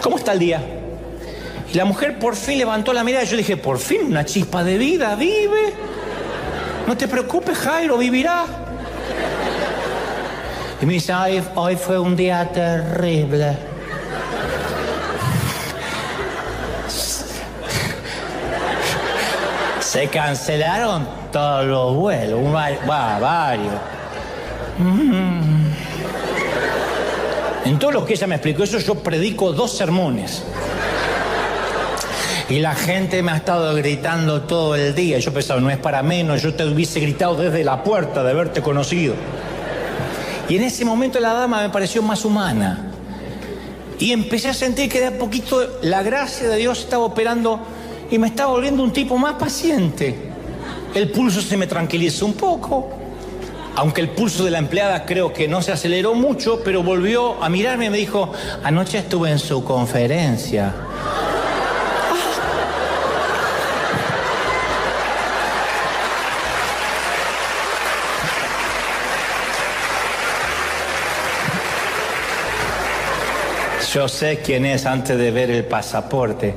¿Cómo está el día? Y la mujer por fin levantó la mirada y yo dije, por fin una chispa de vida, vive. No te preocupes, Jairo, vivirá. Y me dice, ay, hoy fue un día terrible. Se cancelaron todos los vuelos, varios. En todo lo que ella me explicó eso, yo predico 2 sermones. Y la gente me ha estado gritando todo el día. Yo pensaba, no es para menos, yo te hubiese gritado desde la puerta de haberte conocido. Y en ese momento la dama me pareció más humana. Y empecé a sentir que de a poquito la gracia de Dios estaba operando y me estaba volviendo un tipo más paciente. El pulso se me tranquilizó un poco. Aunque el pulso de la empleada creo que no se aceleró mucho, pero volvió a mirarme y me dijo, anoche estuve en su conferencia. Yo sé quién es antes de ver el pasaporte.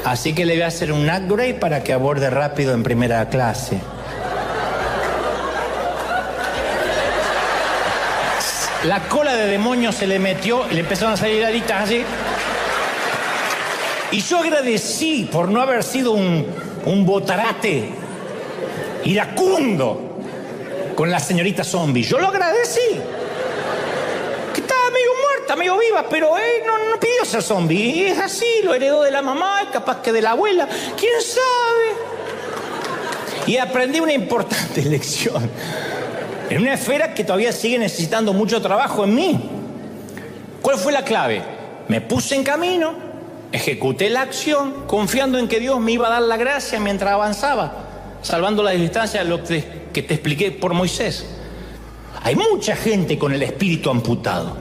Así que le voy a hacer un upgrade para que aborde rápido en primera clase. La cola de demonio se le metió y le empezaron a salir aritas así. Y yo agradecí por no haber sido un botarate iracundo con la señorita zombie. Yo lo agradecí. Que estaba medio muerta, medio viva, pero él no pidió ser zombie. Es así, lo heredó de la mamá, capaz que de la abuela. ¿Quién sabe? Y aprendí una importante lección. En una esfera que todavía sigue necesitando mucho trabajo en mí. ¿Cuál fue la clave? Me puse en camino, ejecuté la acción, confiando en que Dios me iba a dar la gracia mientras avanzaba, salvando la distancia de lo que te expliqué por Moisés. Hay mucha gente con el espíritu amputado.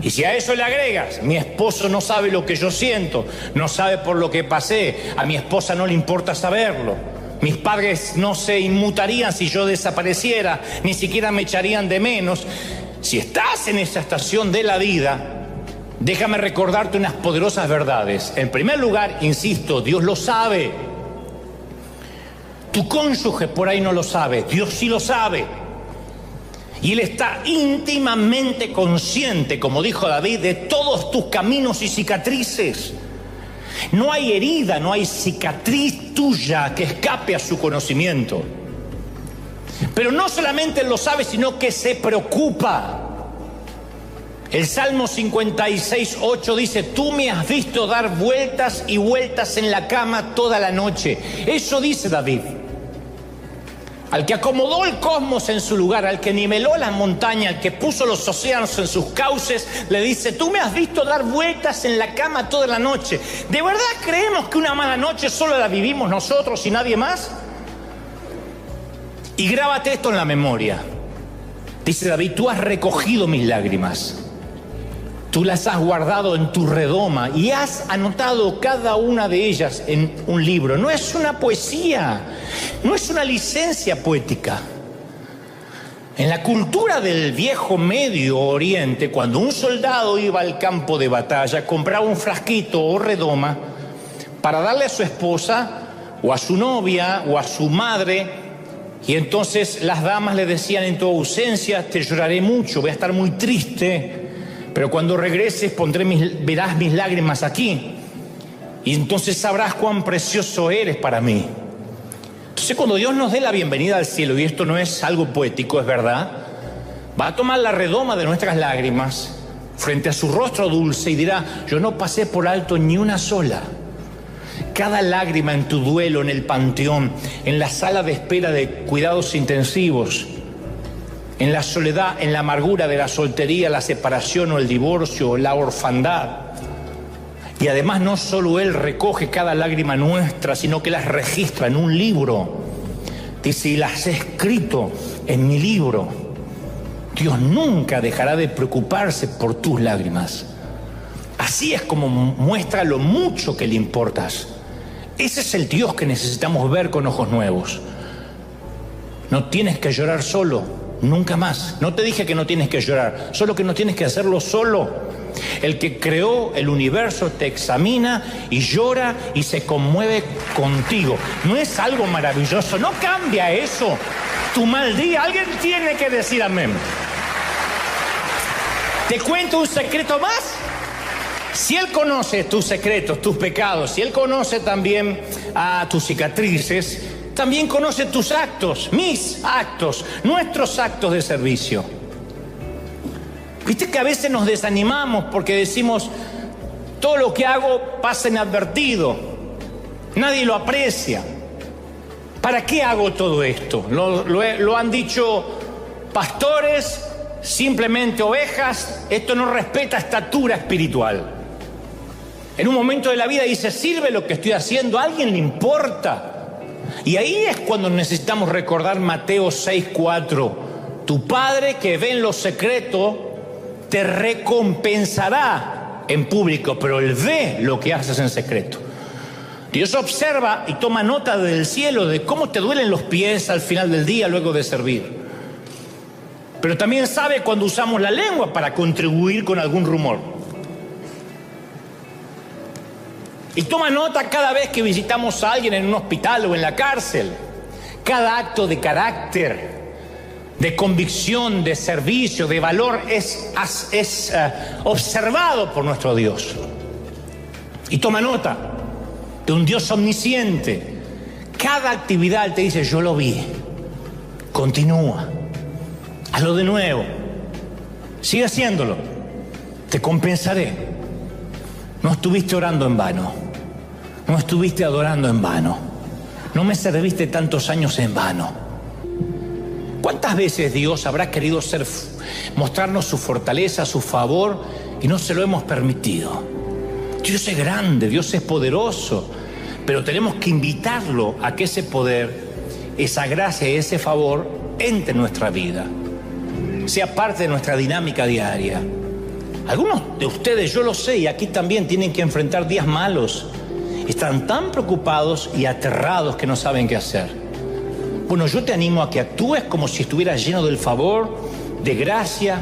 Y si a eso le agregas, mi esposo no sabe lo que yo siento, no sabe por lo que pasé, a mi esposa no le importa saberlo. Mis padres no se inmutarían si yo desapareciera, ni siquiera me echarían de menos. Si estás en esa estación de la vida, déjame recordarte unas poderosas verdades. En primer lugar, insisto, Dios lo sabe. Tu cónyuge por ahí no lo sabe, Dios sí lo sabe. Y Él está íntimamente consciente, como dijo David, de todos tus caminos y cicatrices. No hay herida, no hay cicatriz tuya que escape a su conocimiento. Pero no solamente Él lo sabe, sino que se preocupa. El Salmo 56:8 dice, tú me has visto dar vueltas y vueltas en la cama toda la noche. Eso dice David. Al que acomodó el cosmos en su lugar, al que niveló las montañas, al que puso los océanos en sus cauces, le dice, tú me has visto dar vueltas en la cama toda la noche. ¿De verdad creemos que una mala noche solo la vivimos nosotros y nadie más? Y grábate esto en la memoria. Dice David, tú has recogido mis lágrimas. Tú las has guardado en tu redoma y has anotado cada una de ellas en un libro. No es una poesía, no es una licencia poética. En la cultura del viejo Medio Oriente, cuando un soldado iba al campo de batalla, compraba un frasquito o redoma para darle a su esposa o a su novia o a su madre Y entonces las damas le decían: en tu ausencia te lloraré mucho, voy a estar muy triste, pero cuando regreses verás mis lágrimas aquí, y entonces sabrás cuán precioso eres para mí. Entonces, cuando Dios nos dé la bienvenida al cielo, y esto no es algo poético, es verdad, va a tomar la redoma de nuestras lágrimas frente a su rostro dulce y dirá: yo no pasé por alto ni una sola. Cada lágrima en tu duelo, en el panteón, en la sala de espera de cuidados intensivos, en la soledad, en la amargura de la soltería, la separación o el divorcio, la orfandad. Y además no solo Él recoge cada lágrima nuestra, sino que las registra en un libro. Dice: y las he escrito en mi libro. Dios nunca dejará de preocuparse por tus lágrimas. Así es como muestra lo mucho que le importas. Ese es el Dios que necesitamos ver con ojos nuevos. No tienes que llorar solo, nunca más. No te dije que no tienes que llorar, solo que no tienes que hacerlo solo. El que creó el universo te examina y llora y se conmueve contigo. ¿No es algo maravilloso? ¿No cambia eso tu mal día? Alguien tiene que decir amén. ¿Te cuento un secreto más? Si Él conoce tus secretos, tus pecados, si Él conoce también a tus cicatrices, también conoce tus actos, mis actos, nuestros actos de servicio. Viste que a veces nos desanimamos porque decimos: todo lo que hago pasa inadvertido, nadie lo aprecia. ¿Para qué hago todo esto? Lo han dicho pastores, simplemente ovejas. Esto no respeta estatura espiritual. En un momento de la vida dice: ¿sirve lo que estoy haciendo? ¿A alguien le importa? Y ahí es cuando necesitamos recordar Mateo 6:4. Tu Padre que ve en lo secreto te recompensará en público, pero Él ve lo que haces en secreto. Dios observa y toma nota del cielo de cómo te duelen los pies al final del día luego de servir. Pero también sabe cuando usamos la lengua para contribuir con algún rumor. Y toma nota cada vez que visitamos a alguien en un hospital o en la cárcel. Cada acto de carácter, de convicción, de servicio, de valor es observado por nuestro Dios. Y toma nota de un Dios omnisciente. Cada actividad Él te dice: yo lo vi, continúa, hazlo de nuevo, sigue haciéndolo, te compensaré. No estuviste orando en vano, no estuviste adorando en vano, no me serviste tantos años en vano. ¿Cuántas veces Dios habrá querido mostrarnos su fortaleza, su favor, y no se lo hemos permitido? Dios es grande, Dios es poderoso, pero tenemos que invitarlo a que ese poder, esa gracia y ese favor entre en nuestra vida, sea parte de nuestra dinámica diaria. Algunos de ustedes, yo lo sé, y aquí también tienen que enfrentar días malos. Están tan preocupados y aterrados que no saben qué hacer. Bueno, yo te animo a que actúes como si estuvieras lleno del favor, de gracia,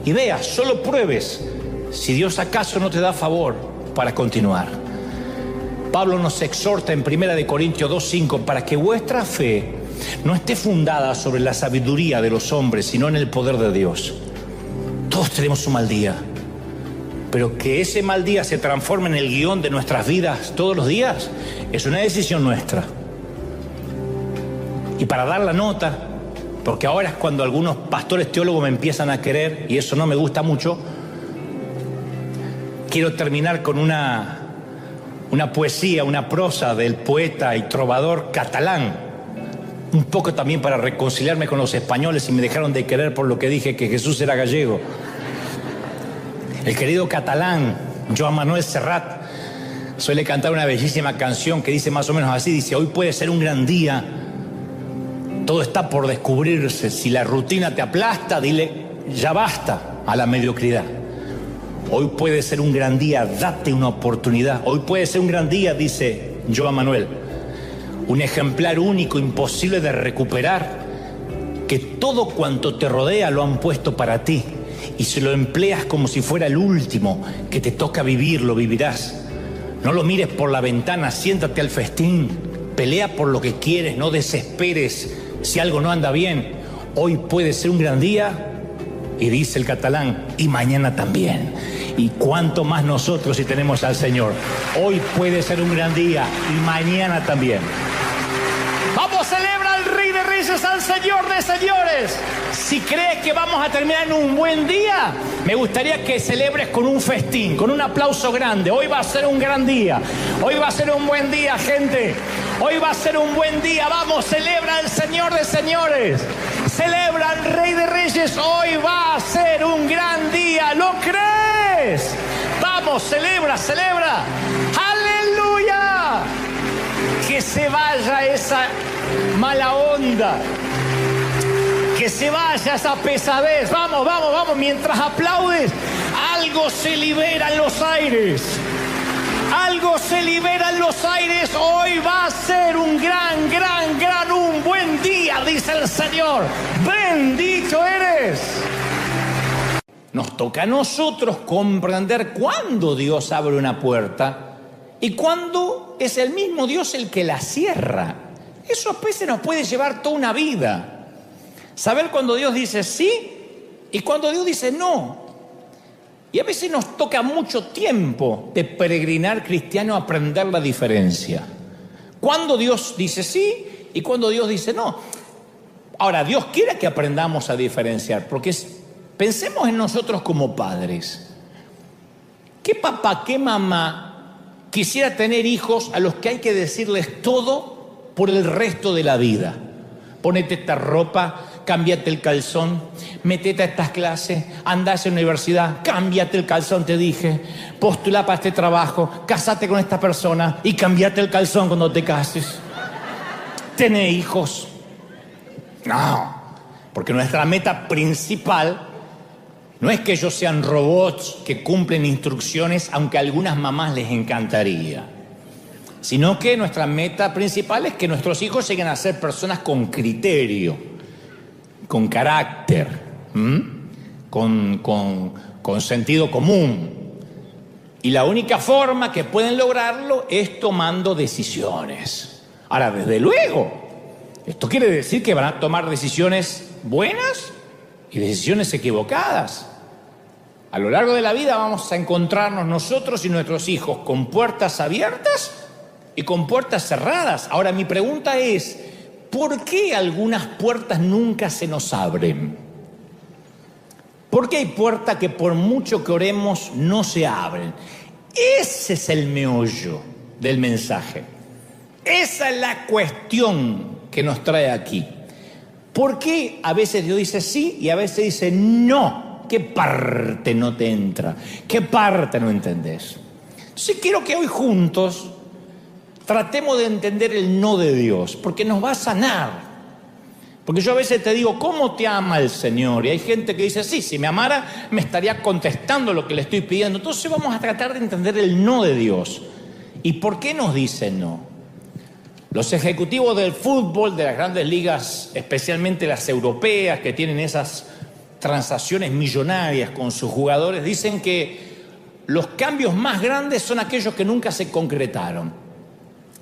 y veas, solo pruebes si Dios acaso no te da favor para continuar. Pablo nos exhorta en 1 Corintios 2:5 para que vuestra fe no esté fundada sobre la sabiduría de los hombres, sino en el poder de Dios. Todos tenemos un mal día, pero que ese mal día se transforme en el guión de nuestras vidas todos los días es una decisión nuestra. Y para dar la nota, porque ahora es cuando algunos pastores teólogos me empiezan a querer, y eso no me gusta mucho, quiero terminar con una poesía, una prosa del poeta y trovador catalán, un poco también para reconciliarme con los españoles y me dejaron de querer por lo que dije que Jesús era gallego. El querido catalán Joan Manuel Serrat suele cantar una bellísima canción que dice más o menos así, dice: hoy puede ser un gran día, todo está por descubrirse, si la rutina te aplasta, dile ya basta a la mediocridad. Hoy puede ser un gran día, date una oportunidad. Hoy puede ser un gran día, dice Joan Manuel, un ejemplar único, imposible de recuperar, que todo cuanto te rodea lo han puesto para ti, y si lo empleas como si fuera el último que te toca vivir, lo vivirás. No lo mires por la ventana, siéntate al festín, pelea por lo que quieres, no desesperes, Si algo no anda bien, hoy puede ser un gran día, y dice el catalán, y mañana también. Y cuánto más nosotros si tenemos al Señor. Hoy puede ser un gran día y mañana también. Vamos, celebra al Rey de Reyes, al Señor de Señores. Si crees que vamos a terminar en un buen día, me gustaría que celebres con un festín, con un aplauso grande. Hoy va a ser un gran día. Hoy va a ser un buen día, gente. Hoy va a ser un buen día. Vamos, celebra al Señor de Señores. Celebra al Rey de Reyes. Hoy va a ser un gran día. ¿Lo crees? Vamos, celebra, celebra. ¡Aleluya! Que se vaya esa mala onda. Que se vaya esa pesadez. Vamos, vamos, vamos. Mientras aplaudes, algo se libera en los aires. Algo se libera en los aires. Hoy va a ser un un buen día, dice el Señor. Bendito eres. Nos toca a nosotros comprender cuándo Dios abre una puerta y cuándo es el mismo Dios el que la cierra. Eso a veces nos puede llevar toda una vida. Saber cuando Dios dice sí y cuando Dios dice no. Y a veces nos toca mucho tiempo de peregrinar cristiano aprender la diferencia. Cuando Dios dice sí y cuando Dios dice no. Ahora, Dios quiere que aprendamos a diferenciar, porque pensemos en nosotros como padres. ¿Qué papá, qué mamá quisiera tener hijos a los que hay que decirles todo por el resto de la vida? Ponete esta ropa, cámbiate el calzón, metete a estas clases, andá a esa universidad, cámbiate el calzón, te dije, postulá para este trabajo, casate con esta persona y cámbiate el calzón cuando te cases. Tené hijos. No, porque nuestra meta principal no es que ellos sean robots que cumplen instrucciones, aunque a algunas mamás les encantaría. Sino que nuestra meta principal es que nuestros hijos lleguen a ser personas con criterio, con carácter, con sentido común. Y la única forma que pueden lograrlo es tomando decisiones. Ahora, desde luego, esto quiere decir que van a tomar decisiones buenas y decisiones equivocadas. A lo largo de la vida vamos a encontrarnos nosotros y nuestros hijos con puertas abiertas y con puertas cerradas. Ahora, mi pregunta es, ¿por qué algunas puertas nunca se nos abren? ¿Por qué hay puertas que por mucho que oremos no se abren? Ese es el meollo del mensaje. Esa es la cuestión que nos trae aquí. ¿Por qué a veces Dios dice sí y a veces dice no? ¿Qué parte no te entra? ¿Qué parte no entendés? Entonces quiero que hoy juntos tratemos de entender el no de Dios, porque nos va a sanar. Porque yo a veces te digo, ¿cómo te ama el Señor? Y hay gente que dice, sí, si me amara, me estaría contestando lo que le estoy pidiendo. Entonces vamos a tratar de entender el no de Dios. ¿Y por qué nos dice no? Los ejecutivos del fútbol, de las grandes ligas, especialmente las europeas, que tienen esas transacciones millonarias con sus jugadores, dicen que los cambios más grandes son aquellos que nunca se concretaron.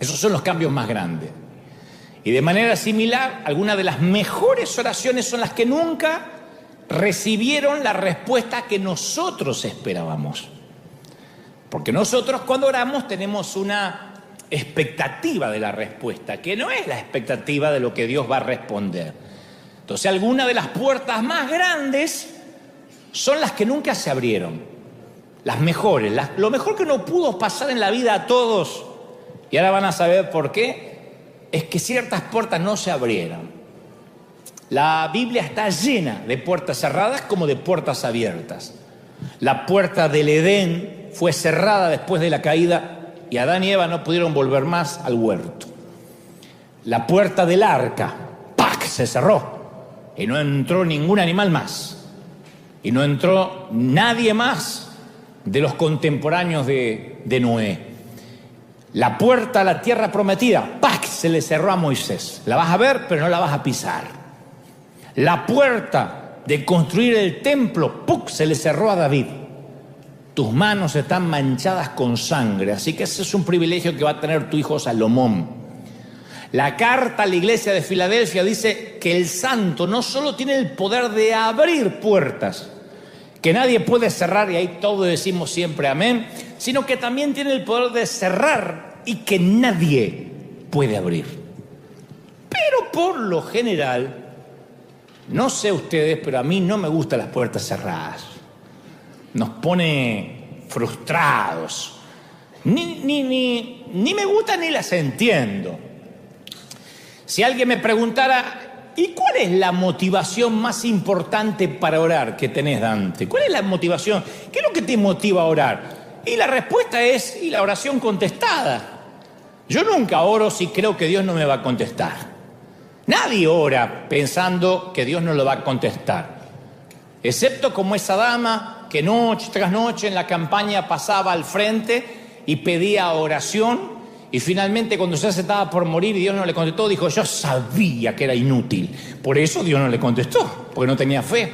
Esos son los cambios más grandes. Y de manera similar, algunas de las mejores oraciones son las que nunca recibieron la respuesta que nosotros esperábamos. Porque nosotros cuando oramos tenemos una expectativa de la respuesta, que no es la expectativa de lo que Dios va a responder. Entonces, algunas de las puertas más grandes son las que nunca se abrieron. Las mejores, lo mejor que no pudo pasar en la vida a todos. Y ahora van a saber por qué. Es que ciertas puertas no se abrieron. La Biblia está llena de puertas cerradas como de puertas abiertas. La puerta del Edén fue cerrada después de la caída y Adán y Eva no pudieron volver más al huerto. La puerta del arca, ¡pac!, se cerró y no entró ningún animal más. Y no entró nadie más de los contemporáneos de Noé. La puerta a la tierra prometida, ¡pac!, se le cerró a Moisés. La vas a ver, pero no la vas a pisar. La puerta de construir el templo, ¡puc!, se le cerró a David. Tus manos están manchadas con sangre, así que ese es un privilegio que va a tener tu hijo Salomón. La carta a la iglesia de Filadelfia dice que el santo no solo tiene el poder de abrir puertas, que nadie puede cerrar, y ahí todos decimos siempre amén, sino que también tiene el poder de cerrar y que nadie puede abrir. Pero por lo general, no sé ustedes, pero a mí no me gustan las puertas cerradas. Nos pone frustrados. Ni me gustan ni las entiendo. Si alguien me preguntara, ¿y cuál es la motivación más importante para orar que tenés, Dante? ¿Cuál es la motivación? ¿Qué es lo que te motiva a orar? Y la respuesta es, y la oración contestada. Yo nunca oro si creo que Dios no me va a contestar. Nadie ora pensando que Dios no lo va a contestar. Excepto como esa dama que noche tras noche en la campaña pasaba al frente y pedía oración. Y finalmente cuando ya se estaba por morir y Dios no le contestó, dijo, yo sabía que era inútil. Por eso Dios no le contestó, porque no tenía fe.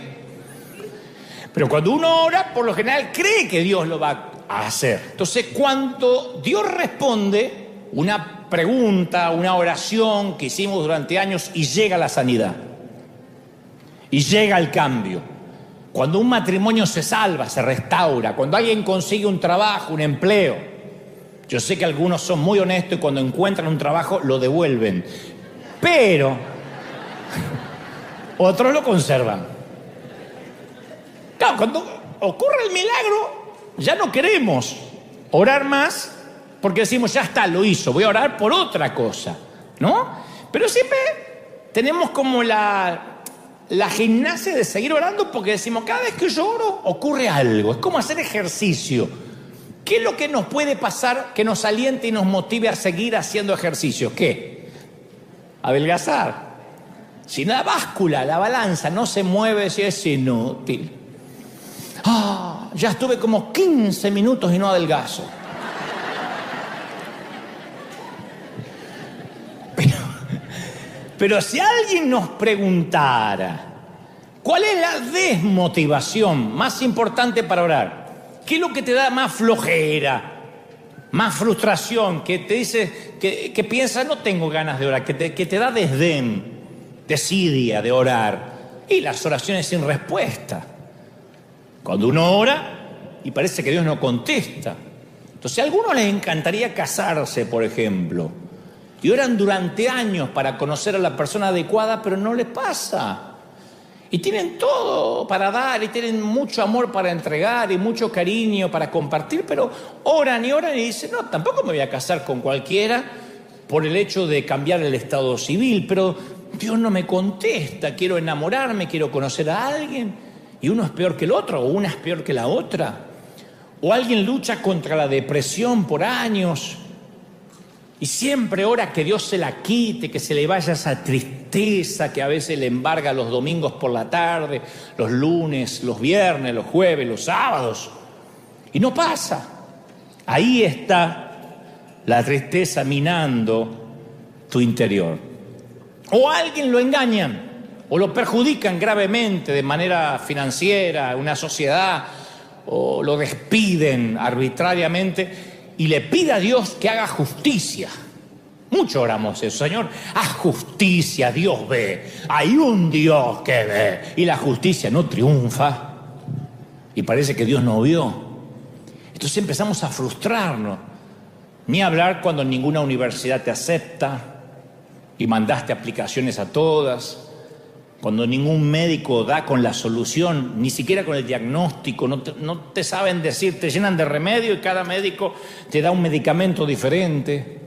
Pero cuando uno ora, por lo general cree que Dios lo va a hacer. Entonces, cuando Dios responde una pregunta, una oración que hicimos durante años y llega la sanidad, y llega el cambio, cuando un matrimonio se salva, se restaura, cuando alguien consigue un trabajo, un empleo. Yo sé que algunos son muy honestos y cuando encuentran un trabajo lo devuelven, pero otros lo conservan. Claro, cuando ocurre el milagro, ya no queremos orar más porque decimos, ya está, lo hizo, voy a orar por otra cosa, ¿no? Pero siempre tenemos como la gimnasia de seguir orando porque decimos, cada vez que yo oro ocurre algo, es como hacer ejercicio. ¿Qué es lo que nos puede pasar que nos aliente y nos motive a seguir haciendo ejercicio? ¿Qué? Adelgazar. Si la báscula, la balanza no se mueve, si es inútil. Ya estuve como 15 minutos y no adelgazo. Pero si alguien nos preguntara, ¿cuál es la desmotivación más importante para orar? ¿Qué es lo que te da más flojera, más frustración, que te dice, que piensas, no tengo ganas de orar, que te da desdén, desidia de orar? Y las oraciones sin respuesta. Cuando uno ora y parece que Dios no contesta. Entonces a algunos les encantaría casarse, por ejemplo, y oran durante años para conocer a la persona adecuada, pero no les pasa. Y tienen todo para dar, y tienen mucho amor para entregar, y mucho cariño para compartir, pero oran y dicen, no, tampoco me voy a casar con cualquiera por el hecho de cambiar el estado civil, pero Dios no me contesta, quiero enamorarme, quiero conocer a alguien, y uno es peor que el otro, o una es peor que la otra. O alguien lucha contra la depresión por años, y siempre ora que Dios se la quite, que se le vaya esa tristeza que a veces le embarga los domingos por la tarde, los lunes, los viernes, los jueves, los sábados. Y no pasa. Ahí está la tristeza minando tu interior. O a alguien lo engañan o lo perjudican gravemente de manera financiera, una sociedad, o lo despiden arbitrariamente. Y le pide a Dios que haga justicia. Mucho oramos eso, Señor, haz justicia, Dios ve. Hay un Dios que ve. Y la justicia no triunfa. Y parece que Dios no vio. Entonces empezamos a frustrarnos. Ni hablar cuando ninguna universidad te acepta y mandaste aplicaciones a todas. Cuando ningún médico da con la solución, ni siquiera con el diagnóstico, no te saben decir, te llenan de remedio y cada médico te da un medicamento diferente.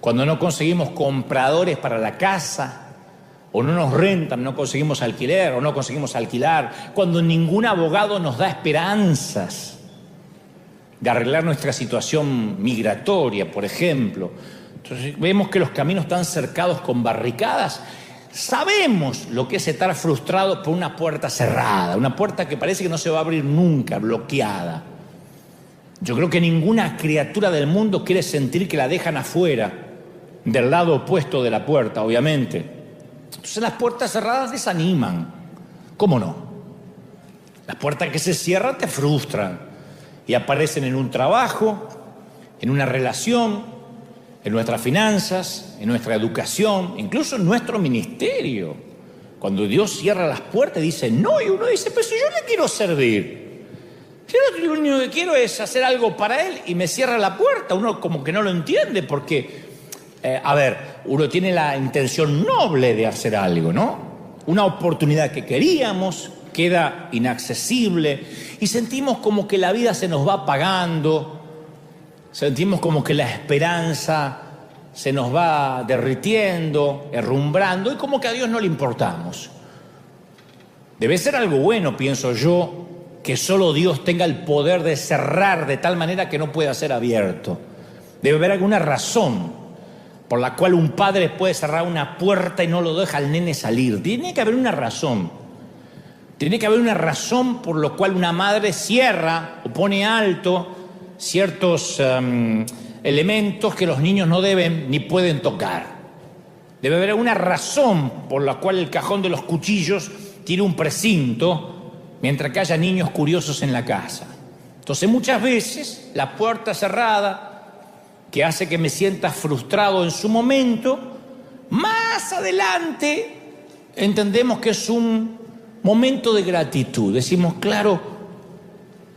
Cuando no conseguimos compradores para la casa, o no nos rentan, no conseguimos alquiler, o no conseguimos alquilar. Cuando ningún abogado nos da esperanzas de arreglar nuestra situación migratoria, por ejemplo. Entonces vemos que los caminos están cercados con barricadas. Sabemos lo que es estar frustrado por una puerta cerrada, una puerta que parece que no se va a abrir nunca, bloqueada. Yo creo que ninguna criatura del mundo quiere sentir que la dejan afuera, del lado opuesto de la puerta, obviamente. Entonces las puertas cerradas desaniman. ¿Cómo no? Las puertas que se cierran te frustran y aparecen en un trabajo, en una relación, en nuestras finanzas, en nuestra educación, incluso en nuestro ministerio. Cuando Dios cierra las puertas, dice no, y uno dice, pero si yo le quiero servir, yo lo único que quiero es hacer algo para Él y me cierra la puerta. Uno como que no lo entiende porque, uno tiene la intención noble de hacer algo, ¿no? Una oportunidad que queríamos queda inaccesible y sentimos como que la vida se nos va apagando, sentimos como que la esperanza se nos va derritiendo, herrumbrando, y como que a Dios no le importamos. Debe ser algo bueno, pienso yo, que solo Dios tenga el poder de cerrar de tal manera que no pueda ser abierto. Debe haber alguna razón por la cual un padre puede cerrar una puerta y no lo deja al nene salir. Tiene que haber una razón. Tiene que haber una razón por la cual una madre cierra o pone alto ciertos elementos que los niños no deben ni pueden tocar. Debe haber una razón por la cual el cajón de los cuchillos tiene un precinto mientras que haya niños curiosos en la casa. Entonces muchas veces la puerta cerrada, que hace que me sienta frustrado en su momento, más adelante entendemos que es un momento de gratitud. Decimos, claro,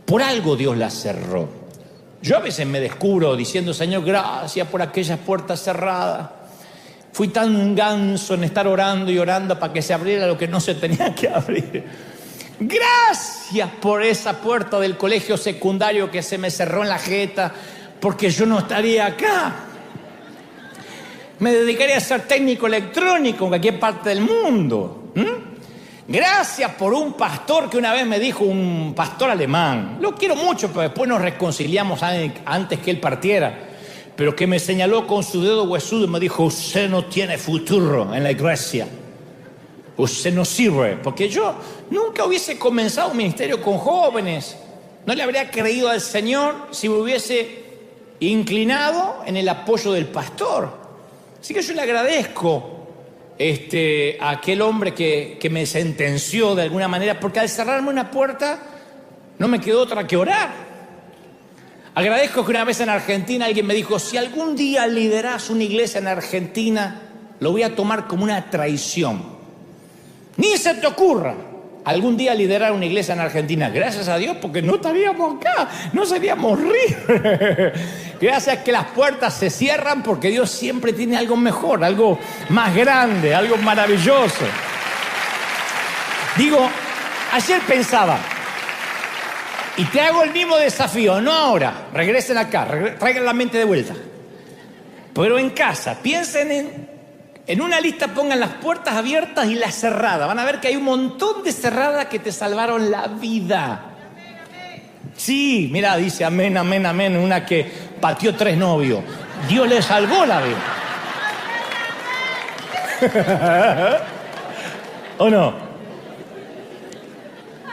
por algo Dios la cerró. Yo a veces me descubro diciendo, Señor, gracias por aquellas puertas cerradas. Fui tan ganso en estar orando y orando para que se abriera lo que no se tenía que abrir. Gracias por esa puerta del colegio secundario que se me cerró en la jeta, porque yo no estaría acá. Me dedicaría a ser técnico electrónico en cualquier parte del mundo. Gracias por un pastor que una vez me dijo, un pastor alemán, lo quiero mucho, pero después nos reconciliamos antes que él partiera, pero que me señaló con su dedo huesudo y me dijo, usted no tiene futuro en la iglesia, usted no sirve, porque yo nunca hubiese comenzado un ministerio con jóvenes, no le habría creído al Señor si me hubiese inclinado en el apoyo del pastor. Así que yo le agradezco a aquel hombre que me sentenció de alguna manera, porque al cerrarme una puerta no me quedó otra que orar. Agradezco que una vez en Argentina alguien me dijo, si algún día liderás una iglesia en Argentina, lo voy a tomar como una traición. Ni se te ocurra algún día liderar una iglesia en Argentina. Gracias a Dios, porque no estaríamos acá, no seríamos ricos. Gracias que las puertas se cierran, porque Dios siempre tiene algo mejor, algo más grande, algo maravilloso. Digo, ayer pensaba, y te hago el mismo desafío, no ahora, regresen acá, traigan la mente de vuelta, pero en casa, piensen en una lista, pongan las puertas abiertas y las cerradas. Van a ver que hay un montón de cerradas que te salvaron la vida. Sí, mira, dice amén, amén, amén. Una que pateó 3 novios. Dios le salvó la vida. ¿O no?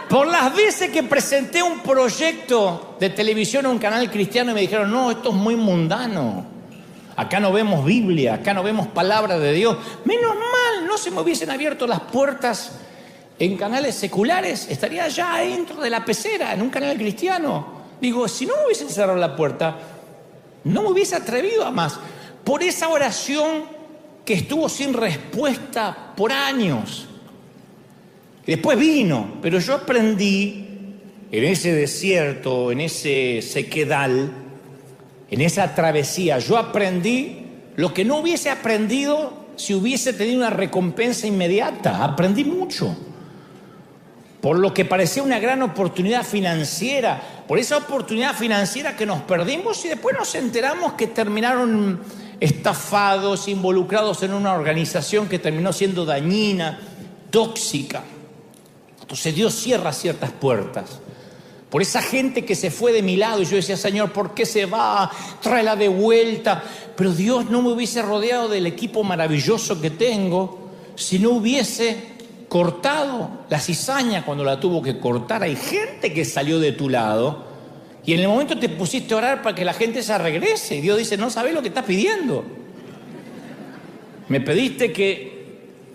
Por las veces que presenté un proyecto de televisión a un canal cristiano y me dijeron, no, esto es muy mundano. Acá no vemos Biblia, acá no vemos palabra de Dios. Menos mal, no se me hubiesen abierto las puertas en canales seculares. Estaría allá dentro de la pecera, en un canal cristiano. Digo, si no me hubiesen cerrado la puerta, no me hubiese atrevido a más. Por esa oración que estuvo sin respuesta por años. Y después vino, pero yo aprendí en ese desierto, en ese sequedal, en esa travesía, yo aprendí lo que no hubiese aprendido si hubiese tenido una recompensa inmediata. Aprendí mucho. Por lo que parecía una gran oportunidad financiera, por esa oportunidad financiera que nos perdimos y después nos enteramos que terminaron estafados, involucrados en una organización que terminó siendo dañina, tóxica. Entonces Dios cierra ciertas puertas. Por esa gente que se fue de mi lado, y yo decía, Señor, ¿por qué se va? Tráela de vuelta. Pero Dios no me hubiese rodeado del equipo maravilloso que tengo si no hubiese cortado la cizaña cuando la tuvo que cortar. Hay gente que salió de tu lado y en el momento te pusiste a orar para que la gente se regrese. Y Dios dice, no sabés lo que estás pidiendo. Me pediste que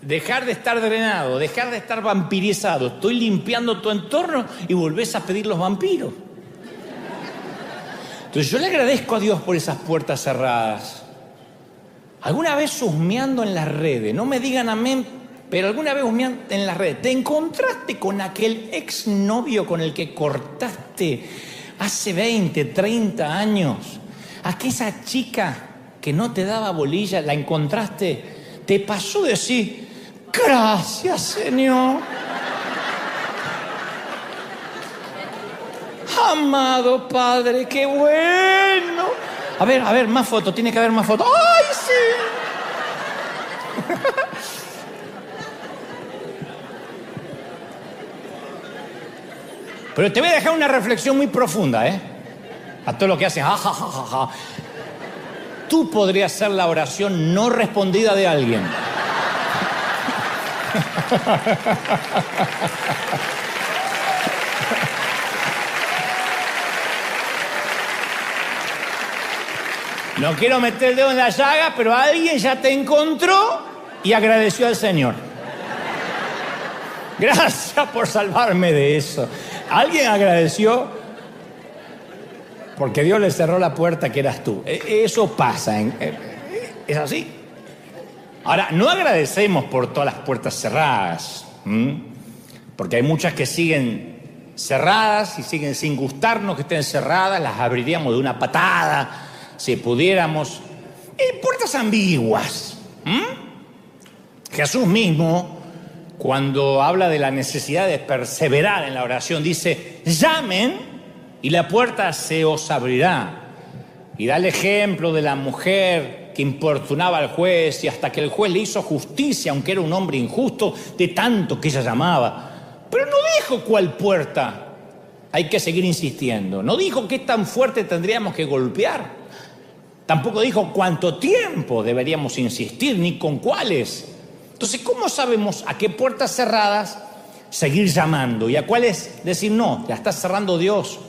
dejar de estar drenado, dejar de estar vampirizado. Estoy limpiando tu entorno y volvés a pedir los vampiros. Entonces yo le agradezco a Dios por esas puertas cerradas. alguna vez husmeando en las redes, no me digan amén, pero alguna vez husmeando en las redes, te encontraste con aquel exnovio con el que cortaste hace 20, 30 años, aquella chica que no te daba bolilla, la encontraste, te pasó de decir, gracias, Señor. Amado Padre, qué bueno. A ver, más fotos, tiene que haber más fotos. ¡Ay, sí! Pero te voy a dejar una reflexión muy profunda, ¿eh? A todo lo que hacen. Tú podrías ser la oración no respondida de alguien. No quiero meter el dedo en la llaga, pero alguien ya te encontró y agradeció al Señor. Gracias por salvarme de eso. Alguien agradeció porque Dios le cerró la puerta que eras tú. Eso pasa. Es así. Ahora, no agradecemos por todas las puertas cerradas. Porque hay muchas que siguen cerradas y siguen sin gustarnos que estén cerradas. Las abriríamos de una patada si pudiéramos. Puertas ambiguas. Jesús mismo, cuando habla de la necesidad de perseverar en la oración, dice, llamen y la puerta se os abrirá. Y da el ejemplo de la mujer que importunaba al juez y hasta que el juez le hizo justicia, aunque era un hombre injusto, de tanto que ella llamaba. Pero no dijo cuál puerta hay que seguir insistiendo. No dijo qué tan fuerte tendríamos que golpear. Tampoco dijo cuánto tiempo deberíamos insistir, ni con cuáles. Entonces, ¿cómo sabemos a qué puertas cerradas seguir llamando y a cuáles decir no? Ya está cerrando Dios.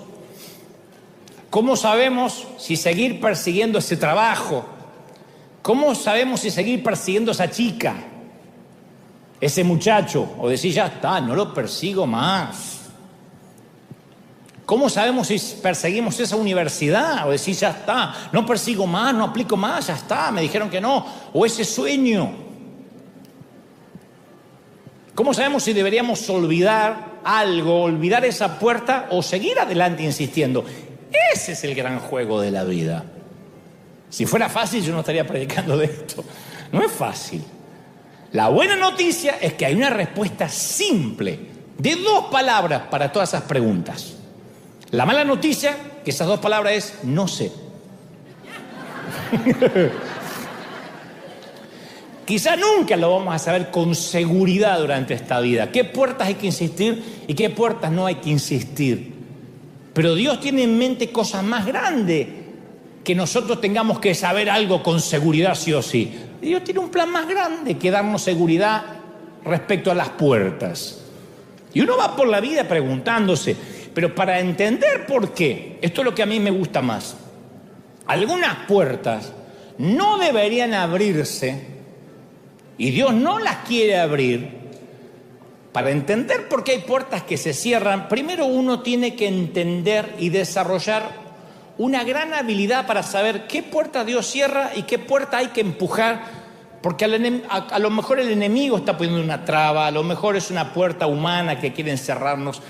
¿Cómo sabemos si seguir persiguiendo ese trabajo? ¿Cómo sabemos si seguir persiguiendo a esa chica, ese muchacho? O decir, ya está, no lo persigo más. ¿Cómo sabemos si perseguimos esa universidad? O decir, ya está, no persigo más, no aplico más, ya está, me dijeron que no. O ese sueño. ¿Cómo sabemos si deberíamos olvidar algo, olvidar esa puerta o seguir adelante insistiendo? Ese es el gran juego de la vida. Si fuera fácil, yo no estaría predicando de esto. No es fácil. La buena noticia es que hay una respuesta simple de 2 palabras para todas esas preguntas. La mala noticia, que esas 2 palabras es no sé. Quizá nunca lo vamos a saber con seguridad durante esta vida. ¿Qué puertas hay que insistir y qué puertas no hay que insistir? Pero Dios tiene en mente cosas más grandes que nosotros tengamos que saber algo con seguridad sí o sí. Dios tiene un plan más grande que darnos seguridad respecto a las puertas. Y uno va por la vida preguntándose, pero para entender por qué, esto es lo que a mí me gusta más. Algunas puertas no deberían abrirse y Dios no las quiere abrir. Para entender por qué hay puertas que se cierran, primero uno tiene que entender y desarrollar una gran habilidad para saber qué puerta Dios cierra y qué puerta hay que empujar, porque a lo mejor el enemigo está poniendo una traba, a lo mejor es una puerta humana que quiere encerrarnos.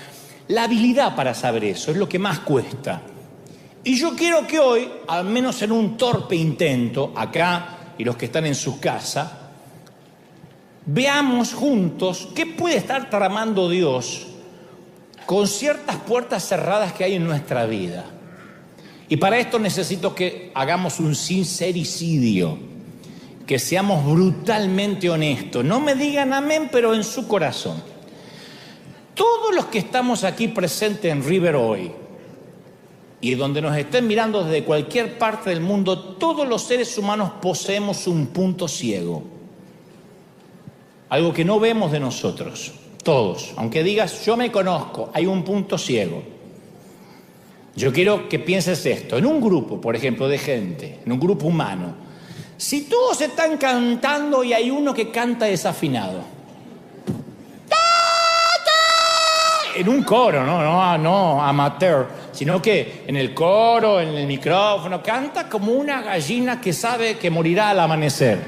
La habilidad para saber eso es lo que más cuesta. Y yo quiero que hoy, al menos en un torpe intento, acá y los que están en sus casas, veamos juntos qué puede estar tramando Dios con ciertas puertas cerradas que hay en nuestra vida. Y para esto necesito que hagamos un sincericidio, que seamos brutalmente honestos. No me digan amén, pero en su corazón. Todos los que estamos aquí presentes en River hoy, y donde nos estén mirando desde cualquier parte del mundo, todos los seres humanos poseemos un punto ciego. Algo que no vemos de nosotros, todos. Aunque digas, yo me conozco, hay un punto ciego. Yo quiero que pienses esto. En un grupo, por ejemplo, de gente, en un grupo humano, si todos están cantando y hay uno que canta desafinado, en un coro, no amateur, sino que en el coro, en el micrófono, canta como una gallina que sabe que morirá al amanecer.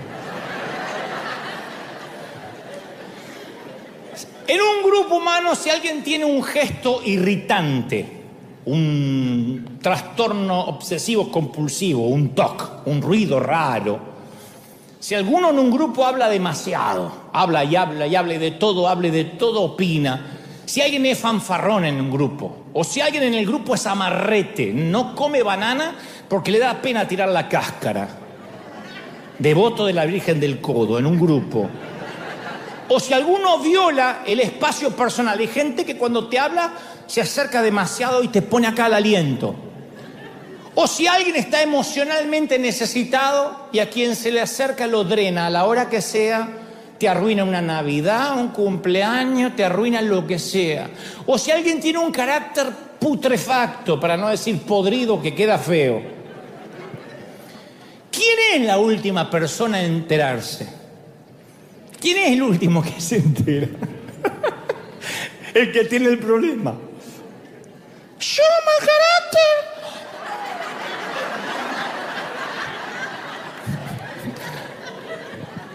En un grupo humano, si alguien tiene un gesto irritante, un trastorno obsesivo compulsivo, un TOC, un ruido raro, si alguno en un grupo habla demasiado, habla y de todo, opina, si alguien es fanfarrón en un grupo, o si alguien en el grupo es amarrete, no come banana porque le da pena tirar la cáscara, devoto de la Virgen del Codo en un grupo, o si alguno viola el espacio personal, hay gente que cuando te habla se acerca demasiado y te pone acá el aliento. O si alguien está emocionalmente necesitado y a quien se le acerca lo drena a la hora que sea, te arruina una Navidad, un cumpleaños, te arruina lo que sea. O si alguien tiene un carácter putrefacto, para no decir podrido, que queda feo. ¿Quién es la última persona en enterarse? ¿Quién es el último que se entera? El que tiene el problema. Yo, mal carácter.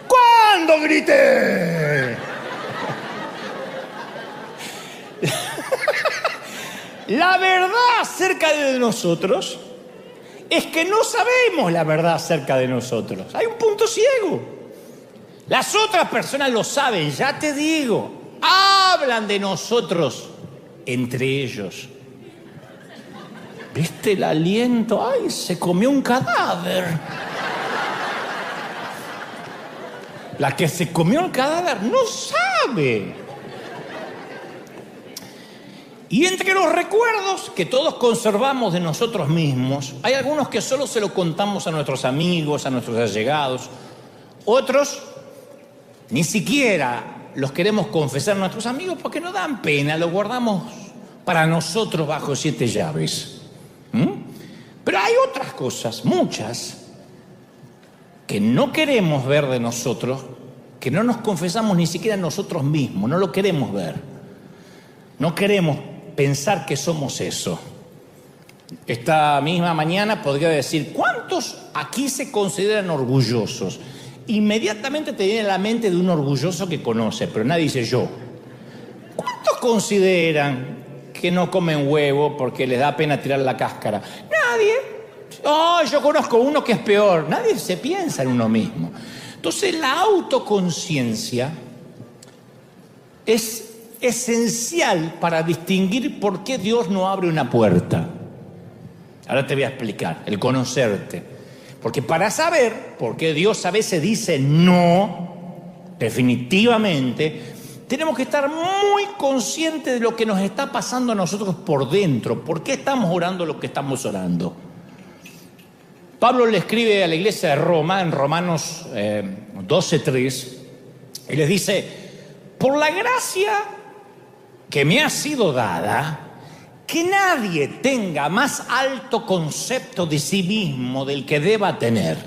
¿Cuándo grité? La verdad acerca de nosotros es que no sabemos la verdad acerca de nosotros. Hay un punto ciego. Las otras personas lo saben, ya te digo. Hablan de nosotros entre ellos. ¿Viste el aliento? ¡Ay, se comió un cadáver! La que se comió el cadáver no sabe. Y entre los recuerdos que todos conservamos de nosotros mismos, hay algunos que solo se lo contamos a nuestros amigos, a nuestros allegados. Otros ni siquiera los queremos confesar a nuestros amigos porque nos dan pena, los guardamos para nosotros bajo 7 llaves. Pero hay otras cosas, muchas, que no queremos ver de nosotros, que no nos confesamos ni siquiera nosotros mismos, no lo queremos ver. No queremos pensar que somos eso. Esta misma mañana podría decir, ¿cuántos aquí se consideran orgullosos? Inmediatamente te viene a la mente de un orgulloso que conoce, pero nadie dice yo. ¿Cuántos consideran que no comen huevo porque les da pena tirar la cáscara? Nadie. Oh, yo conozco uno que es peor. Nadie se piensa en uno mismo. Entonces la autoconciencia es esencial para distinguir por qué Dios no abre una puerta. Ahora te voy a explicar, el conocerte. Porque para saber por qué Dios a veces dice no, definitivamente, tenemos que estar muy conscientes de lo que nos está pasando a nosotros por dentro. ¿Por qué estamos orando lo que estamos orando? Pablo le escribe a la iglesia de Roma, en Romanos 12:3, y les dice, por la gracia que me ha sido dada, que nadie tenga más alto concepto de sí mismo del que deba tener.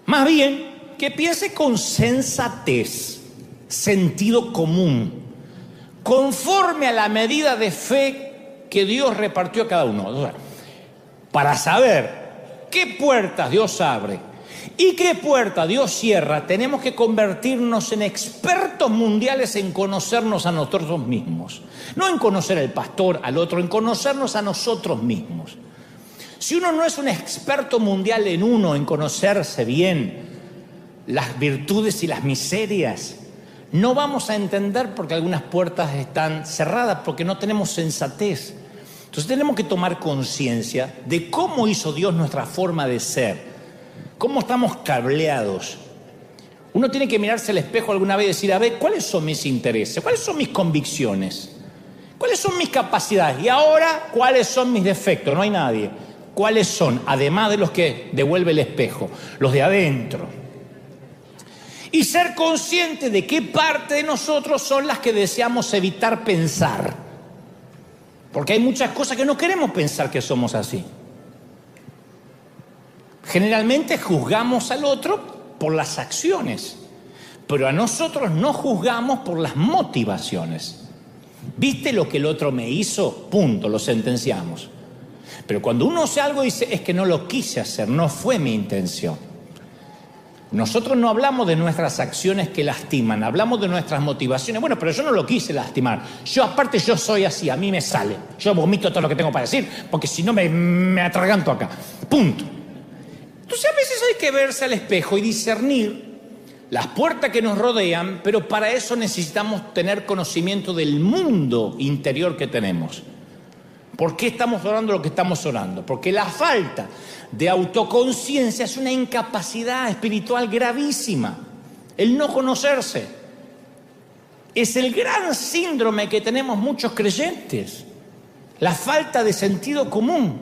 Más bien, que piense con sensatez, sentido común, conforme a la medida de fe que Dios repartió a cada uno. O sea, para saber qué puertas Dios abre y qué puerta Dios cierra, tenemos que convertirnos en expertos mundiales en conocernos a nosotros mismos. No en conocer al pastor, al otro, en conocernos a nosotros mismos. Si uno no es un experto mundial en uno, en conocerse bien las virtudes y las miserias, no vamos a entender por qué algunas puertas están cerradas, porque no tenemos sensatez. Entonces tenemos que tomar conciencia de cómo hizo Dios nuestra forma de ser. ¿Cómo estamos cableados? Uno tiene que mirarse al espejo alguna vez y decir, a ver, ¿cuáles son mis intereses? ¿Cuáles son mis convicciones? ¿Cuáles son mis capacidades? Y ahora, ¿cuáles son mis defectos? No hay nadie. ¿Cuáles son? Además de los que devuelve el espejo, los de adentro. Y ser consciente de qué parte de nosotros son las que deseamos evitar pensar. Porque hay muchas cosas que no queremos pensar que somos así. Generalmente juzgamos al otro por las acciones, pero a nosotros no juzgamos por las motivaciones. ¿Viste lo que el otro me hizo? Punto, lo sentenciamos. Pero cuando uno hace algo dice, es que no lo quise hacer, no fue mi intención. Nosotros no hablamos de nuestras acciones que lastiman, hablamos de nuestras motivaciones. Bueno, pero yo no lo quise lastimar. Aparte yo soy así, a mí me sale. Yo vomito todo lo que tengo para decir, porque si no me atraganto acá. Punto. Entonces a veces hay que verse al espejo y discernir las puertas que nos rodean, pero para eso necesitamos tener conocimiento del mundo interior que tenemos. ¿Por qué estamos orando lo que estamos orando? Porque la falta de autoconciencia es una incapacidad espiritual gravísima. El no conocerse es el gran síndrome que tenemos muchos creyentes. La falta de sentido común,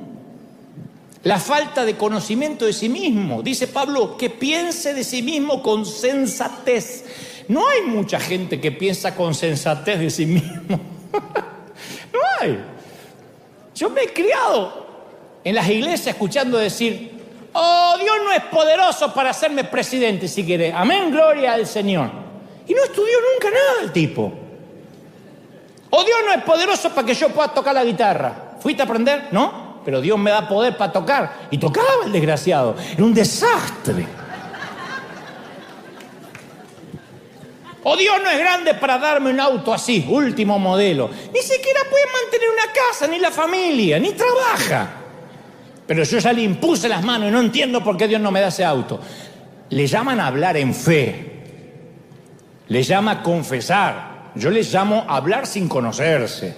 la falta de conocimiento de sí mismo. Dice Pablo, que piense de sí mismo con sensatez. No hay mucha gente que piensa con sensatez de sí mismo. No hay. Yo me he criado en las iglesias escuchando decir, oh, Dios no es poderoso para hacerme presidente si quiere. Amén, gloria al Señor. Y no estudió nunca nada el tipo. O Dios no es poderoso para que yo pueda tocar la guitarra. ¿Fuiste a aprender? No, pero Dios me da poder para tocar. Y tocaba el desgraciado. Era un desastre. O Dios no es grande para darme un auto así, último modelo. Ni siquiera puede mantener una casa, ni la familia, ni trabaja. Pero yo ya le impuse las manos y no entiendo por qué Dios no me da ese auto. Le llaman a hablar en fe. Le llama a confesar. Yo le llamo a hablar sin conocerse.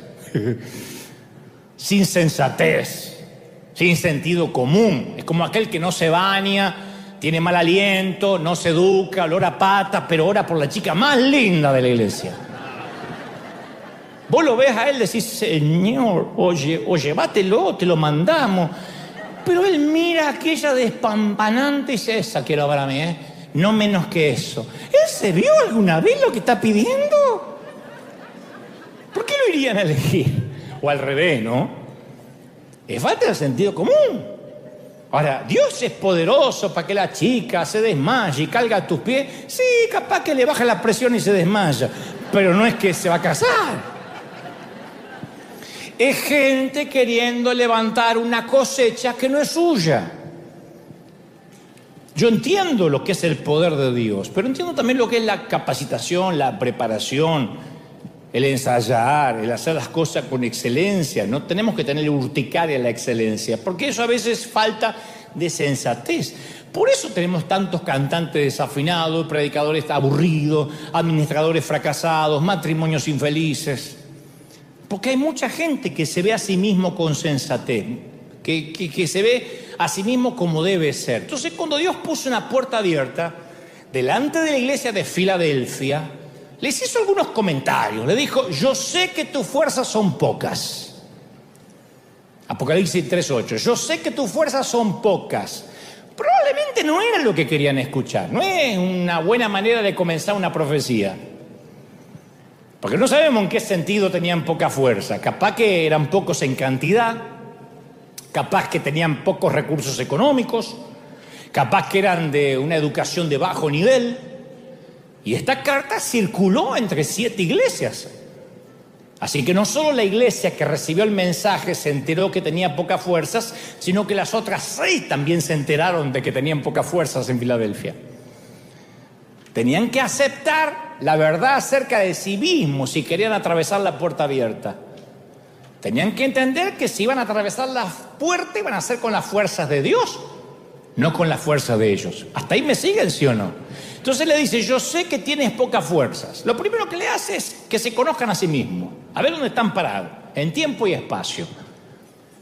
Sin sensatez. Sin sentido común. Es como aquel que no se baña, tiene mal aliento, no se educa, olor a pata, pero ora por la chica más linda de la iglesia. Vos lo ves a él, decís, Señor, oye, llévatelo, te lo mandamos. Pero él mira a aquella despampanante y dice, esa quiero para mí, no menos que eso. ¿Él se vio alguna vez lo que está pidiendo? ¿Por qué lo irían a elegir? O al revés, ¿no? Es falta de sentido común. Ahora, Dios es poderoso para que la chica se desmaye y caiga a tus pies. Sí, capaz que le baja la presión y se desmaya, pero no es que se va a casar. Es gente queriendo levantar una cosecha que no es suya. Yo entiendo lo que es el poder de Dios, pero entiendo también lo que es la capacitación, la preparación, el ensayar, el hacer las cosas con excelencia. No tenemos que tener urticaria la excelencia, porque eso a veces falta de sensatez. Por eso tenemos tantos cantantes desafinados, predicadores aburridos, administradores fracasados, matrimonios infelices. Porque hay mucha gente que se ve a sí mismo con sensatez, que se ve a sí mismo como debe ser. Entonces, cuando Dios puso una puerta abierta delante de la iglesia de Filadelfia, les hizo algunos comentarios. Le dijo, yo sé que tus fuerzas son pocas. Apocalipsis 3:8. Yo sé que tus fuerzas son pocas. Probablemente no era lo que querían escuchar. No es una buena manera de comenzar una profecía. Porque no sabemos en qué sentido tenían poca fuerza. Capaz que eran pocos en cantidad. Capaz que tenían pocos recursos económicos. Capaz que eran de una educación de bajo nivel. Y esta carta circuló entre 7 iglesias. Así que no solo la iglesia que recibió el mensaje se enteró que tenía pocas fuerzas, sino que las otras 6 también se enteraron de que tenían pocas fuerzas en Filadelfia. Tenían que aceptar la verdad acerca de sí mismos si querían atravesar la puerta abierta. Tenían que entender que si iban a atravesar la puerta iban a ser con las fuerzas de Dios, no con las fuerzas de ellos. ¿Hasta ahí me siguen, sí o no? Entonces le dice, yo sé que tienes pocas fuerzas. Lo primero que le hace es que se conozcan a sí mismos, a ver dónde están parados, en tiempo y espacio.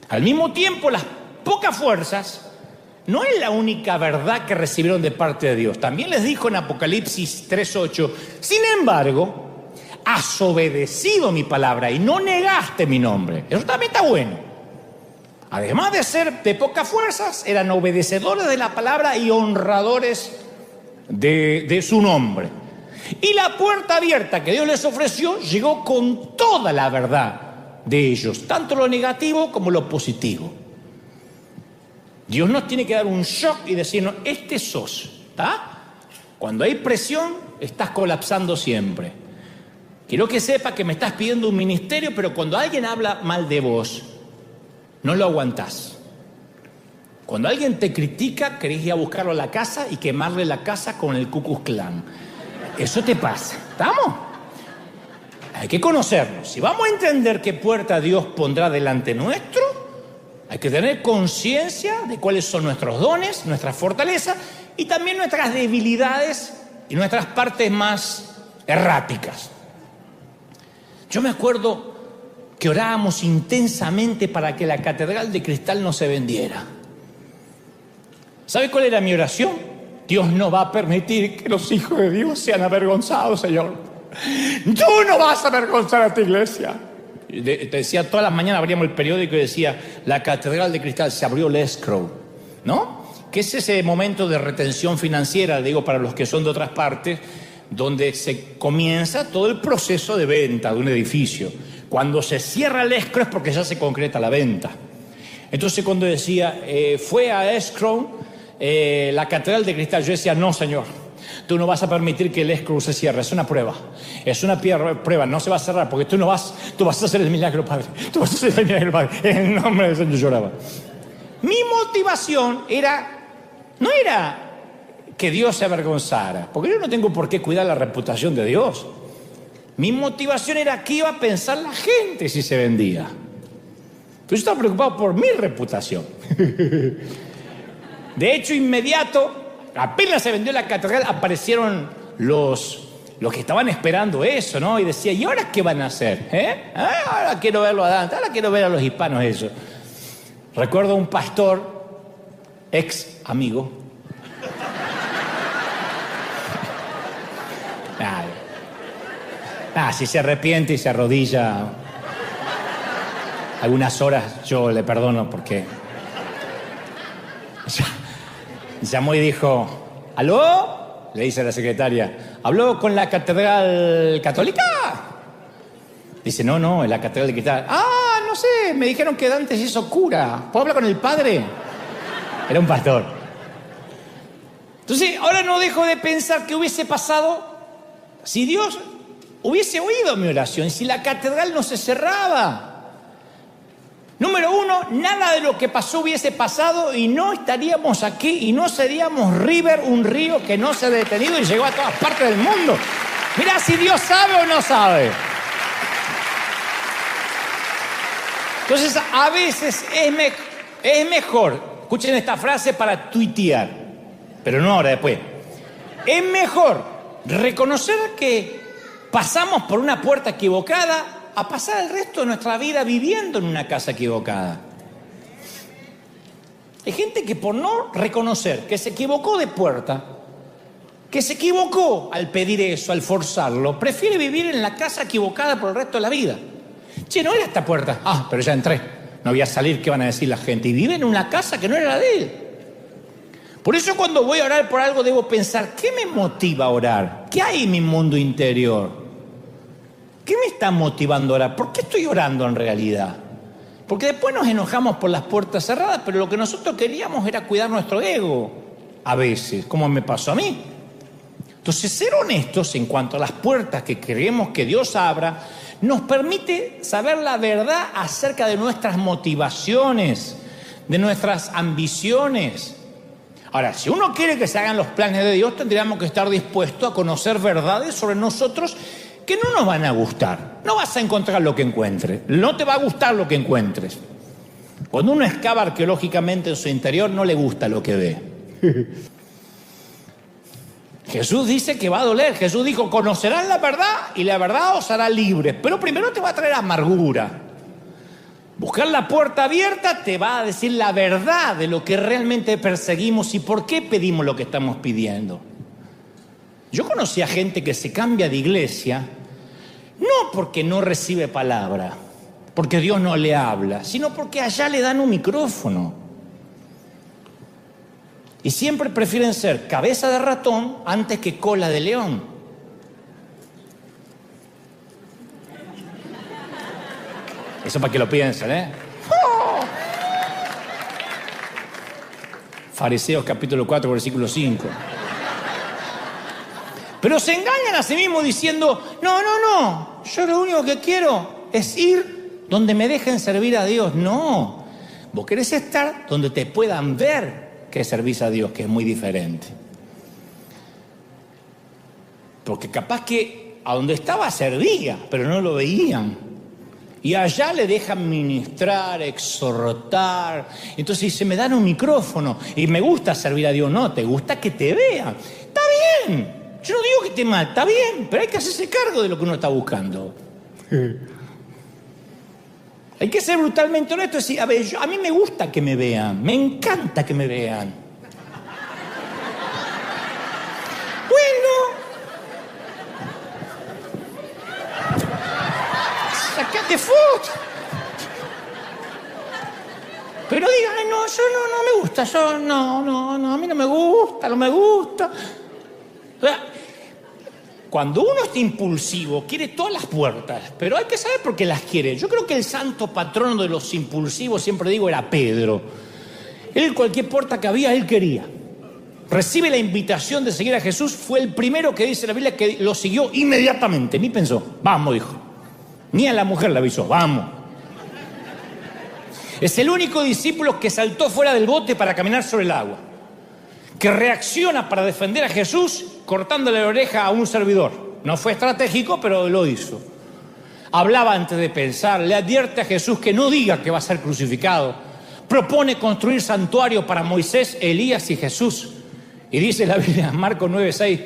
Al mismo tiempo, las pocas fuerzas no es la única verdad que recibieron de parte de Dios. También les dijo en Apocalipsis 3:8, sin embargo, has obedecido mi palabra y no negaste mi nombre. Eso también está bueno. Además de ser de pocas fuerzas, eran obedecedores de la palabra y honradores de su nombre. Y la puerta abierta que Dios les ofreció llegó con toda la verdad de ellos, tanto lo negativo como lo positivo. Dios nos tiene que dar un shock y decirnos, este sos, ¿está? Cuando hay presión, estás colapsando siempre. quiero que sepa que me estás pidiendo un ministerio, pero cuando alguien habla mal de vos, no lo aguantás. Cuando alguien te critica, querés ir a buscarlo a la casa y quemarle la casa con el Ku Klux Klan. Eso te pasa, ¿estamos? Hay que conocernos. Si vamos a entender qué puerta Dios pondrá delante nuestro, hay que tener conciencia de cuáles son nuestros dones, nuestras fortalezas y también nuestras debilidades y nuestras partes más erráticas. Yo me acuerdo que orábamos intensamente para que la Catedral de Cristal no se vendiera. ¿Sabe cuál era mi oración? Dios no va a permitir que los hijos de Dios sean avergonzados, Señor. Tú no vas a avergonzar a tu iglesia. Te decía, todas las mañanas abríamos el periódico y decía, la Catedral de Cristal, se abrió el escrow, ¿no? Que es ese momento de retención financiera, le digo para los que son de otras partes, donde se comienza todo el proceso de venta de un edificio. Cuando se cierra el escrow es porque ya se concreta la venta. Entonces cuando decía, fue a escrow la Catedral de Cristal, yo decía, no, Señor, tú no vas a permitir que el escrow se cierre, es una prueba. Es una prueba, no se va a cerrar porque tú vas a hacer el milagro, Padre. Tú vas a hacer el milagro, Padre. En el nombre del Señor, yo lloraba. Mi motivación no era que Dios se avergonzara, porque yo no tengo por qué cuidar la reputación de Dios. Mi motivación era qué iba a pensar la gente si se vendía. Pero yo estaba preocupado por mi reputación. De hecho, inmediato, apenas se vendió la catedral, aparecieron los que estaban esperando eso, ¿no? Y decía, ¿y ahora qué van a hacer? Ahora quiero verlo a Dante, ahora quiero ver a los hispanos eso. Recuerdo un pastor, ex amigo. Si se arrepiente y se arrodilla algunas horas, yo le perdono porque llamó y dijo, ¿aló? Le dice a la secretaria, ¿habló con la catedral católica? Dice, no, en la catedral de Cristal. No sé, me dijeron que Dante se hizo cura. ¿Puedo hablar con el padre? Era un pastor. Entonces, ahora no dejo de pensar qué hubiese pasado si Dios hubiese oído mi oración, si la catedral no se cerraba. Número uno, nada de lo que pasó hubiese pasado y no estaríamos aquí y no seríamos River, un río que no se ha detenido y llegó a todas partes del mundo. Mirá si Dios sabe o no sabe. Entonces, a veces es mejor, escuchen esta frase para tuitear, pero no ahora, después. Es mejor reconocer que pasamos por una puerta equivocada a pasar el resto de nuestra vida viviendo en una casa equivocada. Hay gente que por no reconocer que se equivocó de puerta, que se equivocó al pedir eso, al forzarlo, prefiere vivir en la casa equivocada por el resto de la vida. Che, no era esta puerta. Pero ya entré. No voy a salir, ¿qué van a decir la gente? Y vive en una casa que no era la de él. Por eso cuando voy a orar por algo debo pensar, ¿qué me motiva a orar? ¿Qué hay en mi mundo interior? ¿Qué me está motivando a orar? ¿Por qué estoy orando en realidad? Porque después nos enojamos por las puertas cerradas, pero lo que nosotros queríamos era cuidar nuestro ego. A veces, como me pasó a mí. Entonces, ser honestos en cuanto a las puertas que queremos que Dios abra, nos permite saber la verdad acerca de nuestras motivaciones, de nuestras ambiciones. Ahora, si uno quiere que se hagan los planes de Dios, tendríamos que estar dispuestos a conocer verdades sobre nosotros que no nos van a gustar. No vas a encontrar lo que encuentres. No te va a gustar lo que encuentres. Cuando uno excava arqueológicamente en su interior, no le gusta lo que ve. Jesús dice que va a doler. Jesús dijo, conocerán la verdad y la verdad os hará libres. Pero primero te va a traer amargura. Buscar la puerta abierta te va a decir la verdad de lo que realmente perseguimos y por qué pedimos lo que estamos pidiendo. Yo conocí a gente que se cambia de iglesia, no porque no recibe palabra, porque Dios no le habla, sino porque allá le dan un micrófono. Y siempre prefieren ser cabeza de ratón antes que cola de león. Eso para que lo piensen, ¿eh? ¡Oh! Fariseos capítulo 4, versículo 5. Pero se engañan a sí mismos diciendo, no, yo lo único que quiero es ir donde me dejen servir a Dios. No, vos querés estar donde te puedan ver que servís a Dios, que es muy diferente. Porque capaz que a donde estaba servía, pero no lo veían. Y allá le dejan ministrar, exhortar. Entonces dice, me dan un micrófono y me gusta servir a Dios. No, te gusta que te vean. Está bien. Yo no digo que esté mal, está bien, pero hay que hacerse cargo de lo que uno está buscando. Hay que ser brutalmente honesto y decir, a ver, a mí me gusta que me vean, me encanta que me vean. Bueno, sacate foto. Pero diga, ay, no, yo no me gusta, yo no, a mí no me gusta, no me gusta. O sea, cuando uno está impulsivo, quiere todas las puertas, pero hay que saber por qué las quiere. Yo creo que el santo patrono de los impulsivos, siempre digo, era Pedro. Él, cualquier puerta que había, él quería. Recibe la invitación de seguir a Jesús, fue el primero que dice la Biblia que lo siguió inmediatamente, ni pensó, vamos, dijo. Ni a la mujer le avisó, vamos. Es el único discípulo que saltó fuera del bote para caminar sobre el agua, que reacciona para defender a Jesús cortándole la oreja a un servidor. No fue estratégico, pero lo hizo. Hablaba antes de pensar, le advierte a Jesús que no diga que va a ser crucificado. Propone construir santuario para Moisés, Elías y Jesús. Y dice la Biblia, Marcos 9:6,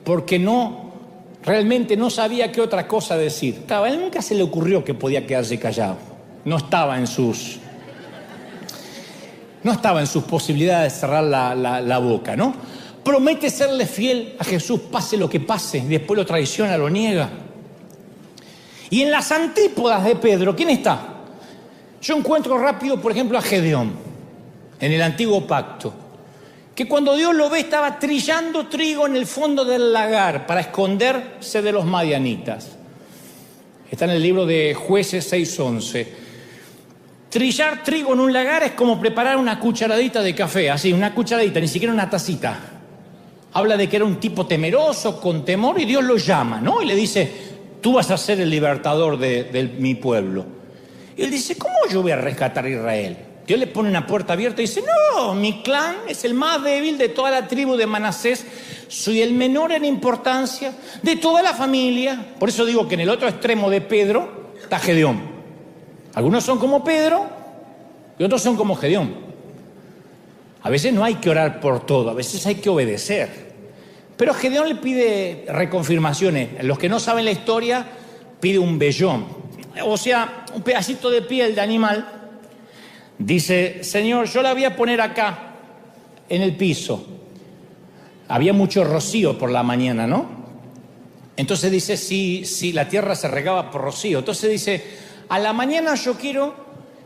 porque realmente no sabía qué otra cosa decir. A él nunca se le ocurrió que podía quedarse callado. No estaba en sus posibilidades de cerrar la boca, ¿no? Promete serle fiel a Jesús, pase lo que pase, y después lo traiciona, lo niega. Y en las antípodas de Pedro, ¿quién está? Yo encuentro rápido, por ejemplo, a Gedeón, en el antiguo pacto, que cuando Dios lo ve estaba trillando trigo en el fondo del lagar para esconderse de los madianitas. Está en el libro de Jueces 6:11. Trillar trigo en un lagar es como preparar una cucharadita de café, así, una cucharadita, ni siquiera una tacita. Habla de que era un tipo temeroso, con temor, y Dios lo llama, ¿no? Y le dice, tú vas a ser el libertador de mi pueblo. Y él dice, ¿cómo yo voy a rescatar a Israel? Dios le pone una puerta abierta y dice, no, mi clan es el más débil de toda la tribu de Manasés, soy el menor en importancia de toda la familia. Por eso digo que en el otro extremo de Pedro está Gedeón. Algunos son como Pedro y otros son como Gedeón. A veces no hay que orar por todo, a veces hay que obedecer. Pero Gedeón le pide reconfirmaciones. Los que no saben la historia, pide un vellón. O sea, un pedacito de piel de animal. Dice, Señor, yo la voy a poner acá, en el piso. Había mucho rocío por la mañana, ¿no? Entonces dice, si la tierra se regaba por rocío. Entonces dice, a la mañana yo quiero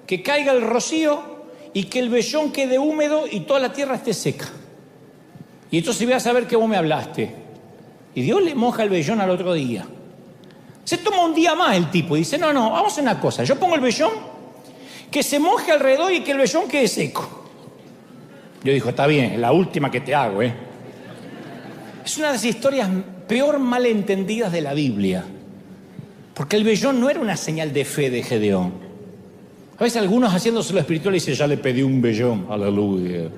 que caiga el rocío y que el vellón quede húmedo y toda la tierra esté seca. Y entonces voy a saber que vos me hablaste. Y Dios le moja el vellón al otro día. Se toma un día más el tipo y dice, no, vamos a hacer una cosa. Yo pongo el vellón, que se moje alrededor y que el vellón quede seco. Yo digo, está bien, es la última que te hago, ¿eh? Es una de las historias peor malentendidas de la Biblia. Porque el vellón no era una señal de fe de Gedeón. A veces algunos haciéndose lo espiritual dicen, ya le pedí un vellón, aleluya.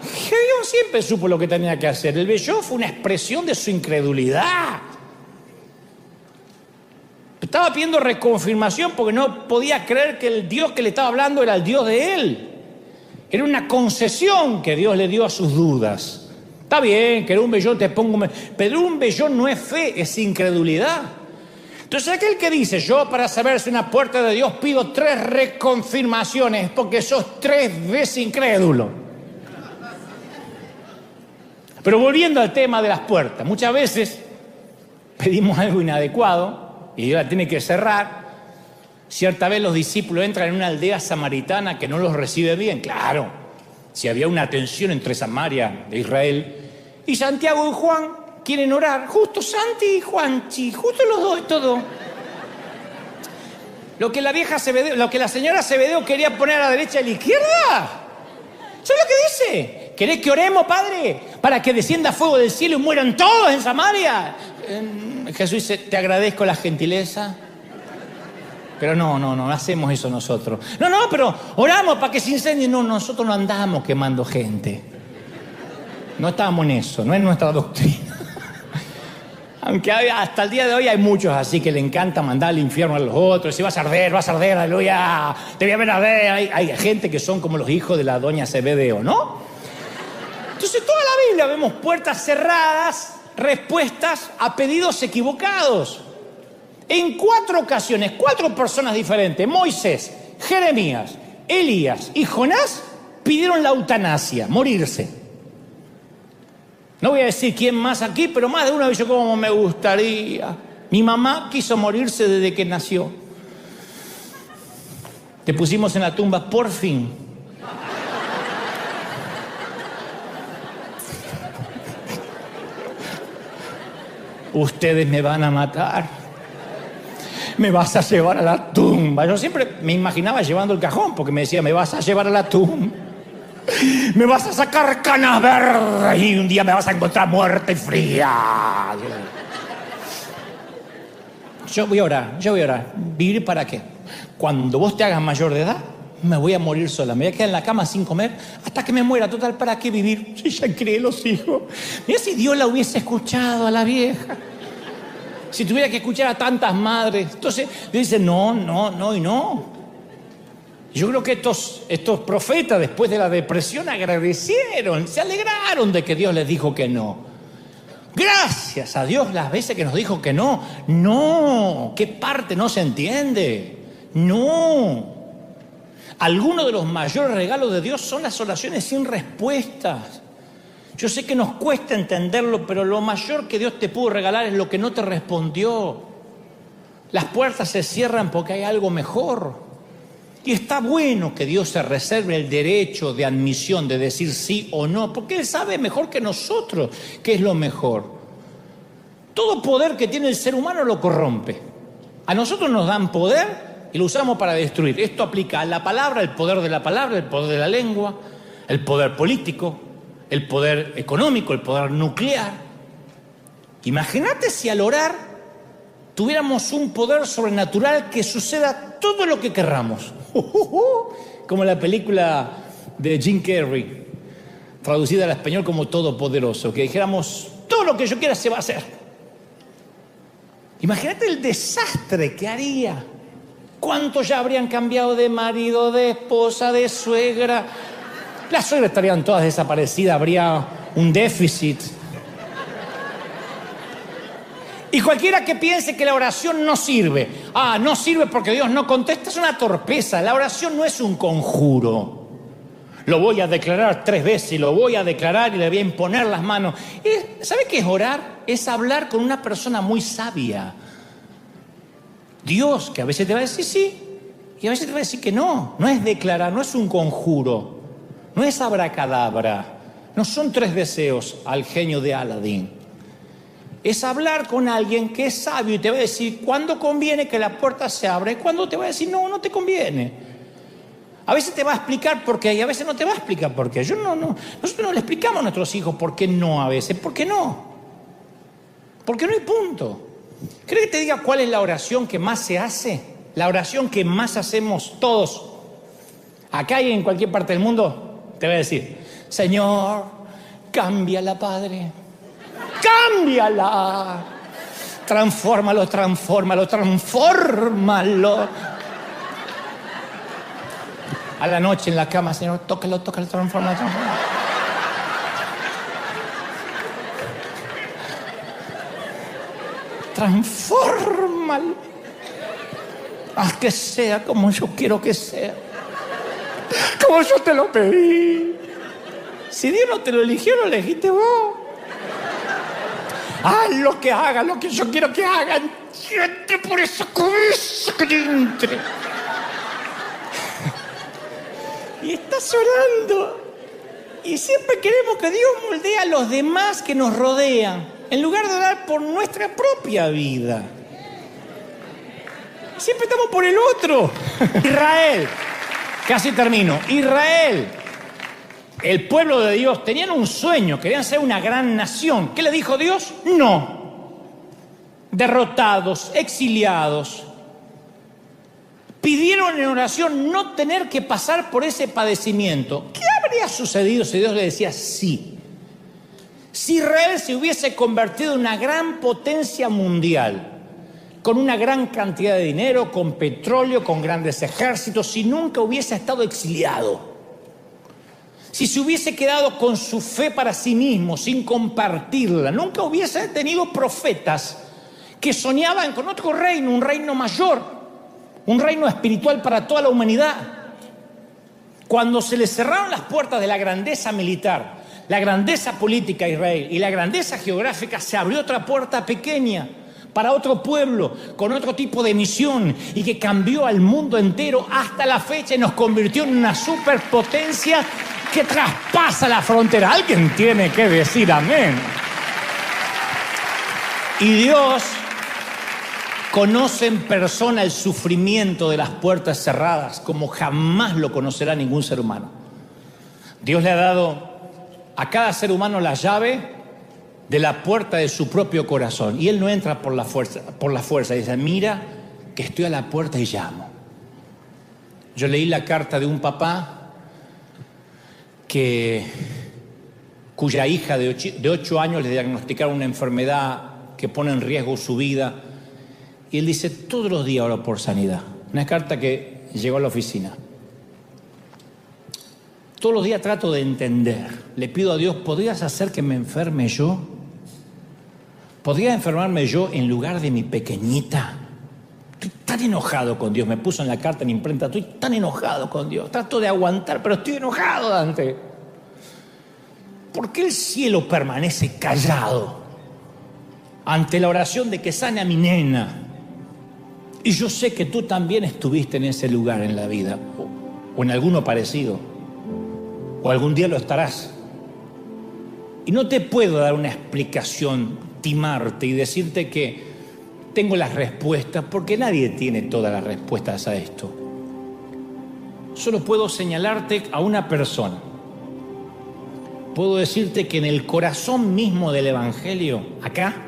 Gedeón siempre supo lo que tenía que hacer. El vellón fue una expresión de su incredulidad. Estaba pidiendo reconfirmación porque no podía creer que el Dios que le estaba hablando era el Dios de él. Era una concesión que Dios le dio a sus dudas. Está bien, que un vellón te pongo... Pero un vellón no es fe, es incredulidad. Entonces aquel que dice, yo para saber si una puerta de Dios pido 3 reconfirmaciones porque sos 3 veces incrédulo. Pero volviendo al tema de las puertas, muchas veces pedimos algo inadecuado y Dios la tiene que cerrar. Cierta vez los discípulos entran en una aldea samaritana que no los recibe bien. Claro, si había una tensión entre Samaria e Israel. Y Santiago y Juan quieren orar. Justo Santi y Juanchi, justo los dos, todo. Lo que la señora Zebedeo quería poner a la derecha y a la izquierda. ¿Sabes lo que dice? ¿Querés que oremos, Padre? Para que descienda fuego del cielo y mueran todos en Samaria. Jesús dice, te agradezco la gentileza. Pero no hacemos eso nosotros. No, pero oramos para que se incendie. No, nosotros no andamos quemando gente. No estamos en eso, no es nuestra doctrina. Aunque hasta el día de hoy hay muchos así que le encanta mandar al infierno a los otros. Si vas a arder, aleluya, te voy a ver arder. Hay gente que son como los hijos de la doña Cebedeo, ¿no? Entonces toda la Biblia vemos puertas cerradas, respuestas a pedidos equivocados. En 4 ocasiones, 4 personas diferentes, Moisés, Jeremías, Elías y Jonás, pidieron la eutanasia, morirse. No voy a decir quién más aquí, pero más de una vez yo como me gustaría. Mi mamá quiso morirse desde que nació. Te pusimos en la tumba, por fin. Ustedes me van a matar. Me vas a llevar a la tumba. Yo siempre me imaginaba llevando el cajón, porque me decía, me vas a llevar a la tumba. Me vas a sacar canas verdes y un día me vas a encontrar muerta y fría. Yo voy a orar. ¿Vivir para qué? Cuando vos te hagas mayor de edad, me voy a morir sola. Me voy a quedar en la cama sin comer hasta que me muera. Total, ¿para qué vivir? Si ya crié los hijos. Mira si Dios la hubiese escuchado a la vieja. Si tuviera que escuchar a tantas madres. Entonces, dicen no. Yo creo que estos profetas, después de la depresión, agradecieron, se alegraron de que Dios les dijo que no. Gracias a Dios las veces que nos dijo que no. No, ¿qué parte no se entiende? No. Algunos de los mayores regalos de Dios son las oraciones sin respuestas. Yo sé que nos cuesta entenderlo, pero lo mayor que Dios te pudo regalar es lo que no te respondió. Las puertas se cierran porque hay algo mejor. Y está bueno que Dios se reserve el derecho de admisión, de decir sí o no, porque Él sabe mejor que nosotros qué es lo mejor. Todo poder que tiene el ser humano lo corrompe. A nosotros nos dan poder y lo usamos para destruir. Esto aplica a la palabra, el poder de la palabra, el poder de la lengua, el poder político, el poder económico, el poder nuclear. Imagínate si al orar tuviéramos un poder sobrenatural que suceda todo lo que querramos. Como la película de Jim Carrey, traducida al español como Todopoderoso, que dijéramos, todo lo que yo quiera se va a hacer. Imagínate el desastre que haría. ¿Cuántos ya habrían cambiado de marido, de esposa, de suegra? Las suegras estarían todas desaparecidas, habría un déficit. Y cualquiera que piense que la oración no sirve, no sirve porque Dios no contesta, es una torpeza. La oración no es un conjuro. Lo voy a declarar 3 veces y lo voy a declarar y le voy a imponer las manos. ¿Sabe qué es orar? Es hablar con una persona muy sabia. Dios, que a veces te va a decir sí y a veces te va a decir que no. No es declarar, no es un conjuro, no es abracadabra, no son 3 deseos al genio de Aladín. Es hablar con alguien que es sabio y te va a decir cuándo conviene que la puerta se abra y cuándo te va a decir no te conviene. A veces te va a explicar por qué y a veces no te va a explicar por qué. Nosotros no le explicamos a nuestros hijos por qué no a veces. ¿Por qué no? Porque no hay punto. ¿Crees que te diga cuál es la oración que más se hace? La oración que más hacemos todos. Acá y en cualquier parte del mundo te va a decir, Señor, cámbiala, Padre. ¡Cámbiala! Transfórmalo. A la noche en la cama, Señor, tócalo, transfórmalo. Transfórmalo. Haz que sea como yo quiero que sea. Como yo te lo pedí. Si Dios no te lo eligió, lo elegiste vos. Haz lo que haga, lo que yo quiero que hagan. Siente por esa cabeza que entre. Y estás orando. Y siempre queremos que Dios moldee a los demás que nos rodean, en lugar de orar por nuestra propia vida. Siempre estamos por el otro. Israel, casi termino. Israel, el pueblo de Dios, tenían un sueño, querían ser una gran nación. ¿Qué le dijo Dios? No. derrotados, exiliados, pidieron en oración no tener que pasar por ese padecimiento. ¿Qué habría sucedido si Dios le decía sí? Si Israel se hubiese convertido en una gran potencia mundial, con una gran cantidad de dinero, con petróleo, con grandes ejércitos, si nunca hubiese estado exiliado, si se hubiese quedado con su fe para sí mismo, sin compartirla, nunca hubiese tenido profetas que soñaban con otro reino, un reino mayor, un reino espiritual para toda la humanidad. Cuando se le cerraron las puertas de la grandeza militar, la grandeza política a Israel y la grandeza geográfica, se abrió otra puerta pequeña para otro pueblo, con otro tipo de misión, y que cambió al mundo entero hasta la fecha y nos convirtió en una superpotencia que traspasa la frontera. Alguien tiene que decir amén. Y Dios conoce en persona el sufrimiento de las puertas cerradas como jamás lo conocerá ningún ser humano. Dios le ha dado a cada ser humano la llave de la puerta de su propio corazón, y Él no entra por la fuerza, dice: mira que estoy a la puerta y llamo. Yo leí la carta de un papá cuya hija de 8 años le diagnosticaron una enfermedad que pone en riesgo su vida, y él dice: todos los días oro por sanidad. Una carta que llegó a la oficina. Todos los días trato de entender. Le pido a Dios: ¿podrías hacer que me enferme yo? ¿Podría enfermarme yo en lugar de mi pequeñita? Estoy tan enojado con Dios. Me puso en la carta en imprenta: estoy tan enojado con Dios. Trato de aguantar, pero estoy enojado, Dante. ¿Por qué el cielo permanece callado ante la oración de que sane a mi nena? Y yo sé que tú también estuviste en ese lugar en la vida, o en alguno parecido, o algún día lo estarás. Y no te puedo dar una explicación, timarte y decirte que tengo las respuestas, porque nadie tiene todas las respuestas a esto. Solo puedo señalarte a una persona. Puedo decirte que en el corazón mismo del Evangelio, acá,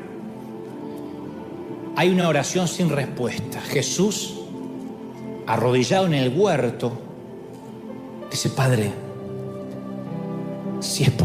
hay una oración sin respuesta. Jesús, arrodillado en el huerto, dice: Padre, si es posible,